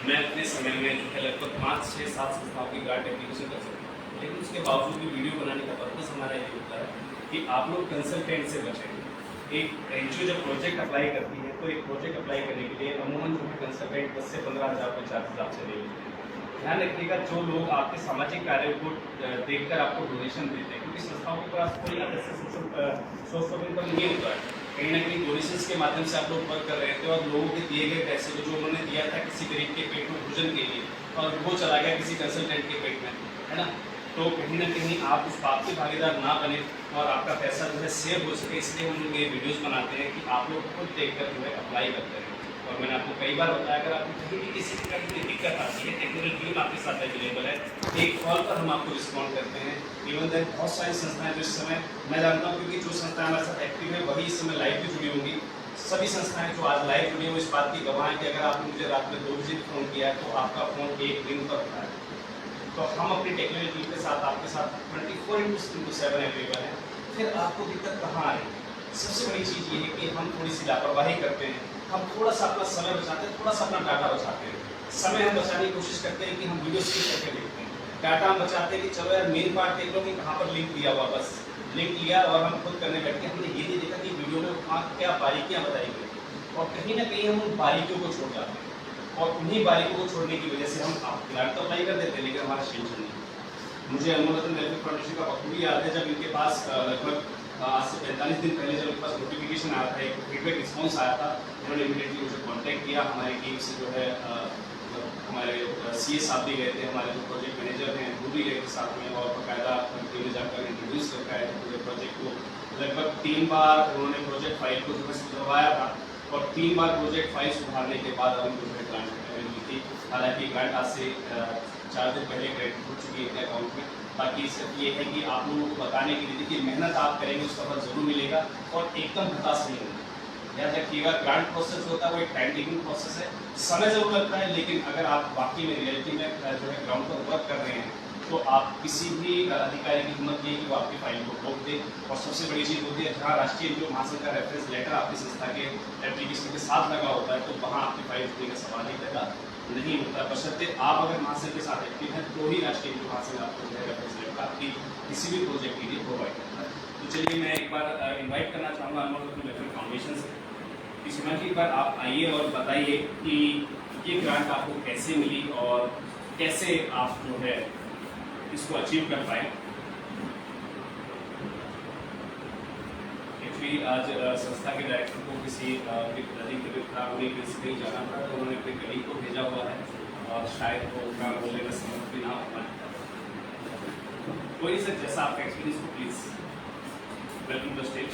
B: मैं अपने समय में जो है लगभग 5, 6, 7 संस्थाओं की ग्रांट एप्लीकेशन कर सकता हूँ, लेकिन उसके बावजूद भी वीडियो बनाने का पर्पस हमारा ये होता है कि आप लोग कंसल्टेंट से बचें। एक एनजीओ जब प्रोजेक्ट अप्लाई करती है तो एक प्रोजेक्ट अप्लाई करने के लिए अमूमन जो है कंसल्टेंट 10 से 15,000 रुपये चार्जेज आपसे ले लेते हैं। ध्यान रखिएगा, जो लोग आपके सामाजिक कार्यों को देखकर आपको डोनेशन देते हैं, क्योंकि संस्थाओं के पास कोई अलग से सोर्स ऑफ इनकम नहीं होता है, कहीं ना कहीं डोनेशंस के माध्यम से आप लोग वर्क कर रहे थे और लोगों के दिए गए पैसे को जो उन्होंने दिया था किसी गरीब के पेट में भोजन के लिए और वो चला गया किसी कंसल्टेंट के पेट में, है ना, तो कहीं ना कहीं आप उस बात के भागीदार ना बने और आपका पैसा जो है सेव हो सके, इसलिए हम लोग ये वीडियोज़ बनाते हैं कि आप लोग खुद देख कर जो है अप्लाई करते हैं। और मैंने आपको कई बार बताया, अगर आपको कहीं भी किसी प्रकार की दिक्कत आती है, टेक्निकल टीम आपके साथ अवेलेबल है, एक कॉल पर हम आपको रिस्पॉन्ड करते हैं। इवन देन बहुत सारी संस्थाएं जो इस समय मैं जानता हूँ, क्योंकि जो संस्थाएं हमारे साथ एक्टिव है वही इस समय लाइव भी जुड़ी होंगी। सभी संस्थाएं जो आज लाइव जुड़ी हुई इस बात की गवाह है कि अगर आपने मुझे रात में 2 बजे फ़ोन किया है तो आपका फ़ोन 1 दिन पर उठा है। तो हम अपनी टेक्निकल टीम के साथ आपके साथ 24/7 अवेलेबल हैं। फिर आपको दिक्कत कहाँ आ रही है? सबसे बड़ी चीज़ ये है कि हम थोड़ी सी लापरवाही करते हैं, हम थोड़ा सा अपना समय बचाते हैं, थोड़ा सा अपना डाटा बचाते हैं। समय हम बचाने की कोशिश करते हैं कि हम वीडियो स्किप करके देखते हैं, डाटा हम बचाते हैं कि चलो यार मेन पार्ट देख लो कि कहाँ पर लिंक दिया हुआ, बस लिंक लिया और हम खुद करने बैठे। हमने ये नहीं देखा कि वीडियो में वहाँ क्या बारीकियाँ बताई गई, और कहीं ना कहीं हम उन बारीकियों को छोड़ जाते हैं, और उन्हीं बारीकियों को छोड़ने की वजह से हम ग्रांट तो अप्लाई कर देते हैं लेकिन हमारा शेड्यूल नहीं। मुझे अनुमोदन वेलफेयर फाउंडेशन का बखूबी याद है, जब इनके पास लगभग आज से 45 दिन पहले जब इनके पास नोटिफिकेशन आया था, एक फीडबैक रिस्पॉन्स आया था, उन्होंने इमीडिएटली मुझे कॉन्टैक्ट किया। हमारी टीम से जो है हमारे सीए साहब भी गए थे, हमारे जो प्रोजेक्ट मैनेजर हैं वो भी गए थे साथ में, और बाकायदा टीम में जाकर इंट्रोड्यूस करके आए थे पूरे प्रोजेक्ट को। लगभग 3 बार उन्होंने प्रोजेक्ट फाइल को जो है सुधरवाया था, और 3 बार प्रोजेक्ट फाइल सुधारने के बाद हम जो है ग्रांट मिली थी। हालांकि ग्रांट आज से 4 दिन पहले क्रेडिट हो चुकी है अकाउंट में। बाकी सिर्फ ये है कि आप लोगों को बताने के लिए कि मेहनत आप करेंगे उसका फल जरूर मिलेगा, और एकदम हताश नहीं होगा। याद रखिएगा, ग्रांट प्रोसेस होता है वो एक टाइम टेकिंग प्रोसेस है, समय जरूर लगता है, लेकिन अगर आप वाकई में रियलिटी में जो है ग्राउंड पर वर्क कर रहे हैं तो आप किसी भी अधिकारी की हिम्मत नहीं है कि वो आपकी फाइल को रोक दे। और सबसे बड़ी चीज़ होती है, जहाँ राष्ट्रीय जो महासंघ का रेफरेंस लेटर आपकी संस्था के एप्लीकेशन के साथ लगा होता है तो वहाँ आपकी फाइल रुकने का सवाल ही पैदा नहीं होता। बशर्ते आप अगर महासंघ के साथ एक्टिव हैं तो ही राष्ट्रीय जो महासंघ आपको जो है रेफरेंस लेटर आपकी किसी भी प्रोजेक्ट के लिए प्रोवाइड करता है। तो चलिए मैं एक बार इन्वाइट करना चाहूँगा अनुमोदन वेलफेयर फाउंडेशन से कि सीमा जी, एक बार आप आइए और बताइए कि ये ग्रांट आपको कैसे मिली और कैसे आप जो है इसको अचीव कर पाए। एक्चुअली आज संस्था के डायरेक्टर को किसी अधिक खराब होने की वजह से कहीं जाना पड़ा, तो उन्होंने अपने कलीग को भेजा हुआ है और शायद वो काम बोलने में समझ भी ना हो पाए। कोई सर, जैसा आपका एक्सपीरियंस हो प्लीज़। Welcome two stage.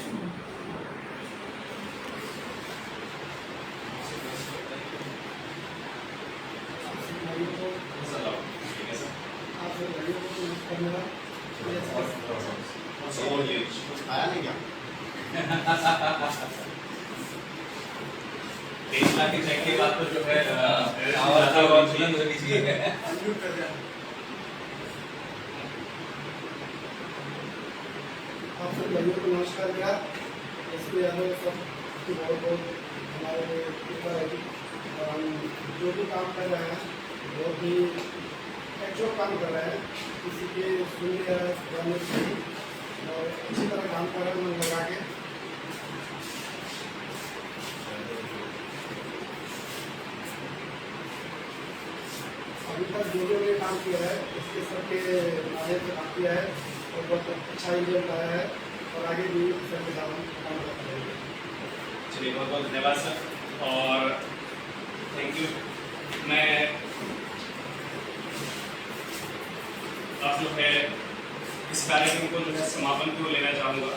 E: आया नहीं क्या?
B: 3 लाख के चेक के बाद तो जो है
E: अनम्यूट कर दिया। आप सब भाइयों को नमस्कार मेरा। इसलिए हमें सब की बहुत बहुत हमारे लिए कृपा रहेगी और हम जो भी काम कर रहे हैं बहुत ही एक्चुअल काम कर रहे हैं, किसी के सुनने या जानने से नहीं, और अच्छी तरह काम कर रहे हैं मन लगा के। अभी तक जो भी काम किया है इसके सबके माध्यम से काम किया है और बहुत अच्छा रिजल्ट आया है और आगे भी सबके साथ हम काम करते रहेंगे।
B: चलिए बहुत बहुत धन्यवाद सर और थैंक यू। मैं आप जो है इस कार्यक्रम को जो है समापन की ओर लेना चाहूँगा।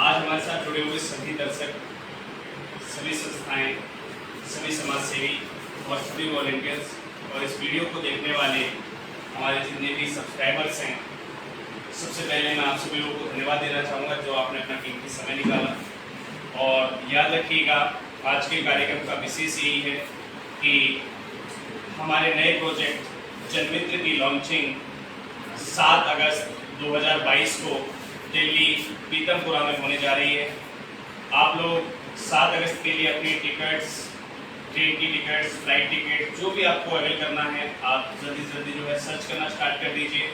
B: आज हमारे साथ जुड़े हुए सभी दर्शक, सभी संस्थाएं, सभी समाज सेवी और सभी वॉलंटियर्स और इस वीडियो को देखने वाले हमारे जितने भी सब्सक्राइबर्स हैं, सबसे पहले मैं आप सभी लोगों को धन्यवाद देना चाहूँगा जो आपने अपना कीमती समय निकाला। और याद रखिएगा आज के कार्यक्रम का विशेष यही है कि हमारे नए प्रोजेक्ट जनमित्र की लॉन्चिंग 7 अगस्त 2022 को दिल्ली पीतमपुरा में होने जा रही है। आप लोग 7 अगस्त के लिए अपनी टिकट्स, ट्रेन की टिकट्स, फ्लाइट टिकट जो भी आपको अवेल करना है आप जल्दी से जल्दी जो है सर्च करना स्टार्ट कर दीजिए।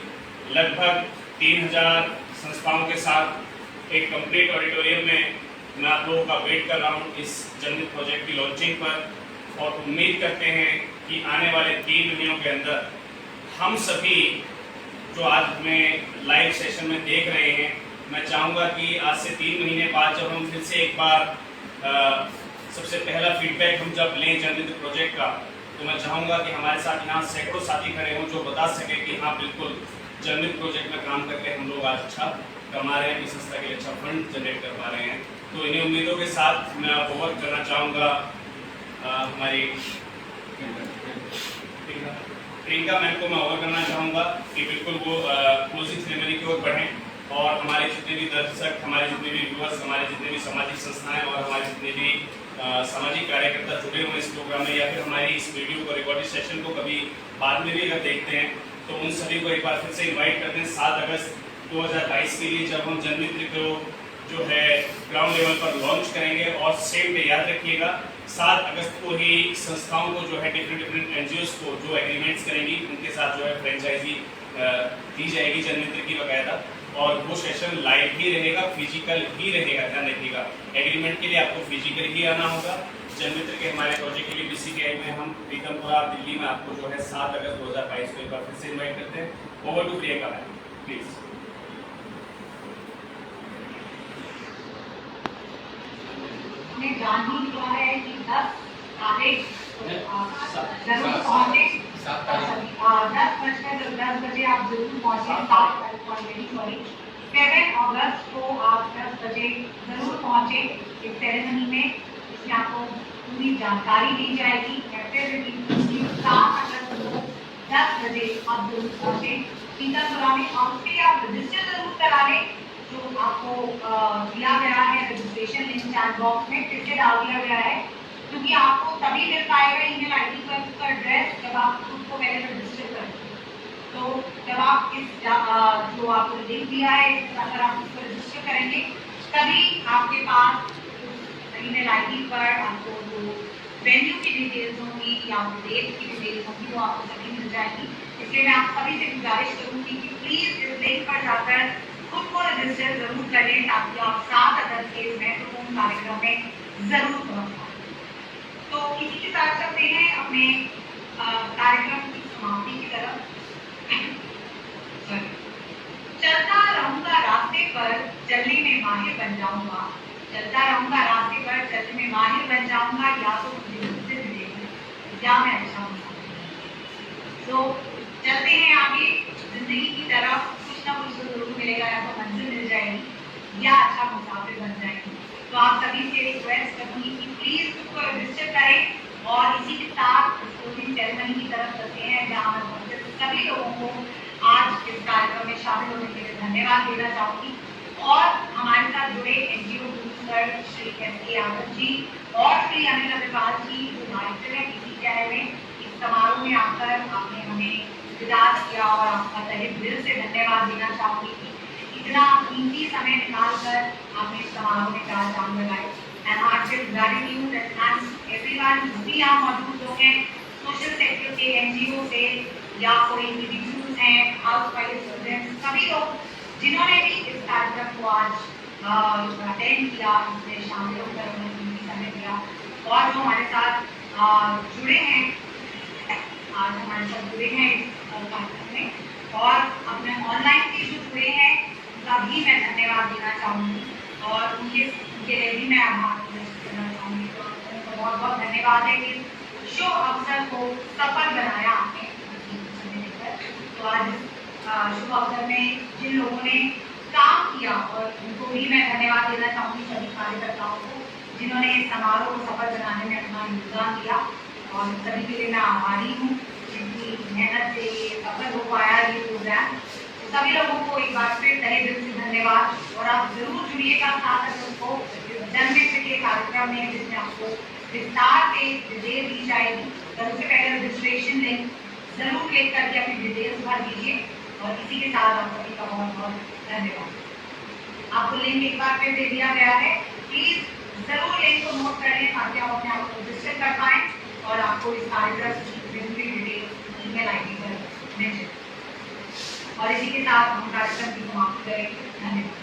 B: लगभग 3000 संस्थाओं के साथ एक कंप्लीट ऑडिटोरियम में मैं आप लोगों का वेट कर रहा हूँ इस जनमित्र प्रोजेक्ट की लॉन्चिंग पर और उम्मीद करते हैं कि आने वाले 3 महीनों के अंदर हम सभी जो आज हमें लाइव सेशन में देख रहे हैं, मैं चाहूँगा कि आज से 3 महीने बाद जब हम फिर से एक बार सबसे पहला फीडबैक हम जब लें जनमित्र प्रोजेक्ट का, तो मैं चाहूँगा कि हमारे साथ यहाँ सैकड़ों साथी खड़े हों जो बता सकें कि हाँ बिल्कुल जनमित्र प्रोजेक्ट में काम करके हम लोग आज अच्छा कमा रहे हैं, इस संस्था के लिए अच्छा फंड जनरेट कर पा रहे हैं। तो इन्हीं उम्मीदों के साथ मैं ओवर करना चाहूँगा हमारी प्रियंका मैम को मैं ओवर करना चाहूँगा कि बिल्कुल वो क्लोजिंग सेरेमनी की ओर बढ़ें और हमारे जितने भी दर्शक, हमारे जितने भी व्यूअर्स, हमारे जितने भी सामाजिक संस्थाएं और हमारे जितने भी सामाजिक कार्यकर्ता जुड़े हुए इस प्रोग्राम में या फिर हमारी इस वीडियो को रिकॉर्डेड सेशन को कभी बाद में भी अगर देखते हैं तो उन सभी को एक बार फिर से इन्वाइट करते हैं 7 अगस्त 2022 के लिए जब हम जनमित्र को जो है ग्राउंड लेवल पर लॉन्च करेंगे। और सेम डे याद रखिएगा 7 अगस्त को ही संस्थाओं को जो है डिफरेंट एनजीओस को जो एग्रीमेंट्स करेंगी उनके साथ जो है फ्रेंचाइजी दी जाएगी जनमित्र की बाकायदा, और वो सेशन लाइव ही रहेगा, फिजिकल ही रहेगा। ध्यान रखिएगा एग्रीमेंट के लिए आपको फिजिकल ही आना होगा। जनमित्र के हमारे प्रोजेक्ट के लिए BCTI में हम पीतमपुरा दिल्ली में आपको जो है 7 अगस्त 2022 को एक बार फिर से इन्वाइट करते हैं। Over to Priyanka ma'am please.
A: हमने जान ही लिया है कि 10 तारीख जरूर पहुंचे। 10 बजे आप जरूर पहुंचे। 7 अगस्त को आप 10 बजे जरूर पहुंचे इस सेरेमनी में, इसमें आपको पूरी जानकारी दी जाएगी। 7 अगस्त को 10 बजे आप जरूर पहुंचे पीतमपुरा में और उसके लिए आप रजिस्टर जरूर करा लें। जो आपको दिया गया है रजिस्ट्रेशन लिंक चैट बॉक्स में फिर से डाल दिया गया है, क्योंकि आपको तभी मिल पाएगा ईमेल आईडी पर उसका एड्रेस जब आप खुद को पहले रजिस्टर करें। तो जब आप इस जो आपको लिंक दिया है अगर आप उसको रजिस्टर करेंगे तभी आपके पास ईमेल आईडी पर आपको जो वेन्यू की डिटेल्स होंगी या डेट की डिटेल्स होंगी वो आपको सभी मिल जाएगी। इसलिए मैं आप सभी से गुजारिश करूँगी कि प्लीज़ इस लिंक पर जाकर खुद को रजिस्टर जरूर करें ताकि आप 7 अगस्त के इस महत्वपूर्ण कार्यक्रम में जरूर पहुंच पाएं। तो इसी के साथ चलते हैं अपने कार्यक्रम की समाप्ति की तरफ। चलता रहूंगा रास्ते पर चलने में माहिर बन जाऊंगा, चलता रहूंगा रास्ते पर चलने में माहिर बन जाऊंगा, या तो मुझे मंजिल मिलेगी या मैं अच्छा बन सकूंगा। तो चलते हैं आगे जिंदगी की तरफ, कुछ ना कुछ तो जरूर मिलेगा, या तो मंजिल मिल जाएगी या तो आप सभी से रिक्वेस्ट करूंगी कि प्लीज उसको रजिस्टर करें और इसी के साथ क्लोजिंग सेरेमनी की तरफ चलते हैं, जहाँ मैं सभी लोगों को आज इस कार्यक्रम में शामिल होने के लिए धन्यवाद देना चाहूंगी। और हमारे साथ जुड़े NGO sir Shri S K. Yadav ji और श्री अनिल अग्रवाल जी जो डायरेक्टर है PCTI में, इस समारोह में आकर आपने हमें विदा किया और आपका तहे दिल से धन्यवाद देना चाहूंगी कि इतना कीमती समय निकालकर आपने इस समारोह में 4 चांद लगाए। And heartfelt gratitude and thanks everyone जो भी यहाँ मौजूद लोग हैं, सोशल सेक्टर के एनजीओ से या कोई इंडिविजुअल्स हैं, हाउस वाइफ स्टूडेंट्स, सभी लोग जिन्होंने भी इस कार्यक्रम को आज अटेंड किया, इसमें शामिल होकर उन्होंने कीमती समय दिया और जो हमारे साथ जुड़े हैं, आज हमारे साथ जुड़े हैं इस कार्यक्रम में और अपने ऑनलाइन से जो जुड़े हैं उनका भी मैं धन्यवाद देना चाहूँगी और उनके लिए भी मैं आभार व्यक्त करना चाहूँगी। तो उनको बहुत बहुत धन्यवाद है कि शुभ अवसर को सफल बनाया आपने समय लेकर। तो आज शुभ अवसर में जिन लोगों ने काम किया और उनको भी मैं धन्यवाद देना चाहूँगी, सभी कार्यकर्ताओं को जिन्होंने इस समारोह को सफल बनाने में अपना योगदान दिया और सभी के लिए मैं आभारी हूँ जिनकी मेहनत से ये सफल हो पाया ये प्रोग्राम। तो सभी लोगों को एक बार फिर तहे दिल से धन्यवाद और आप जरूर जुड़िएगा साथ को जन्मदिन के कार्यक्रम में जिसमें आपको विस्तार से डिटेल दी जाएगी। तो उससे पहले रजिस्ट्रेशन लिंक जरूर क्लिक करके अपनी डिटेल्स भर दीजिए और इसी के साथ आप सभी का बहुत बहुत धन्यवाद। आपको लिंक एक बार फिर दे दिया गया है, प्लीज जरूर लिंक को नोट कर लें ताकि आप अपने आप को रजिस्टर कर पाएं और आपको इस कार्यक्रम की डिटेल्स ईमेल आईडी पर मिल जाए। और इसी के साथ हम कार्यक्रम की समाप्ति करें। धन्यवाद।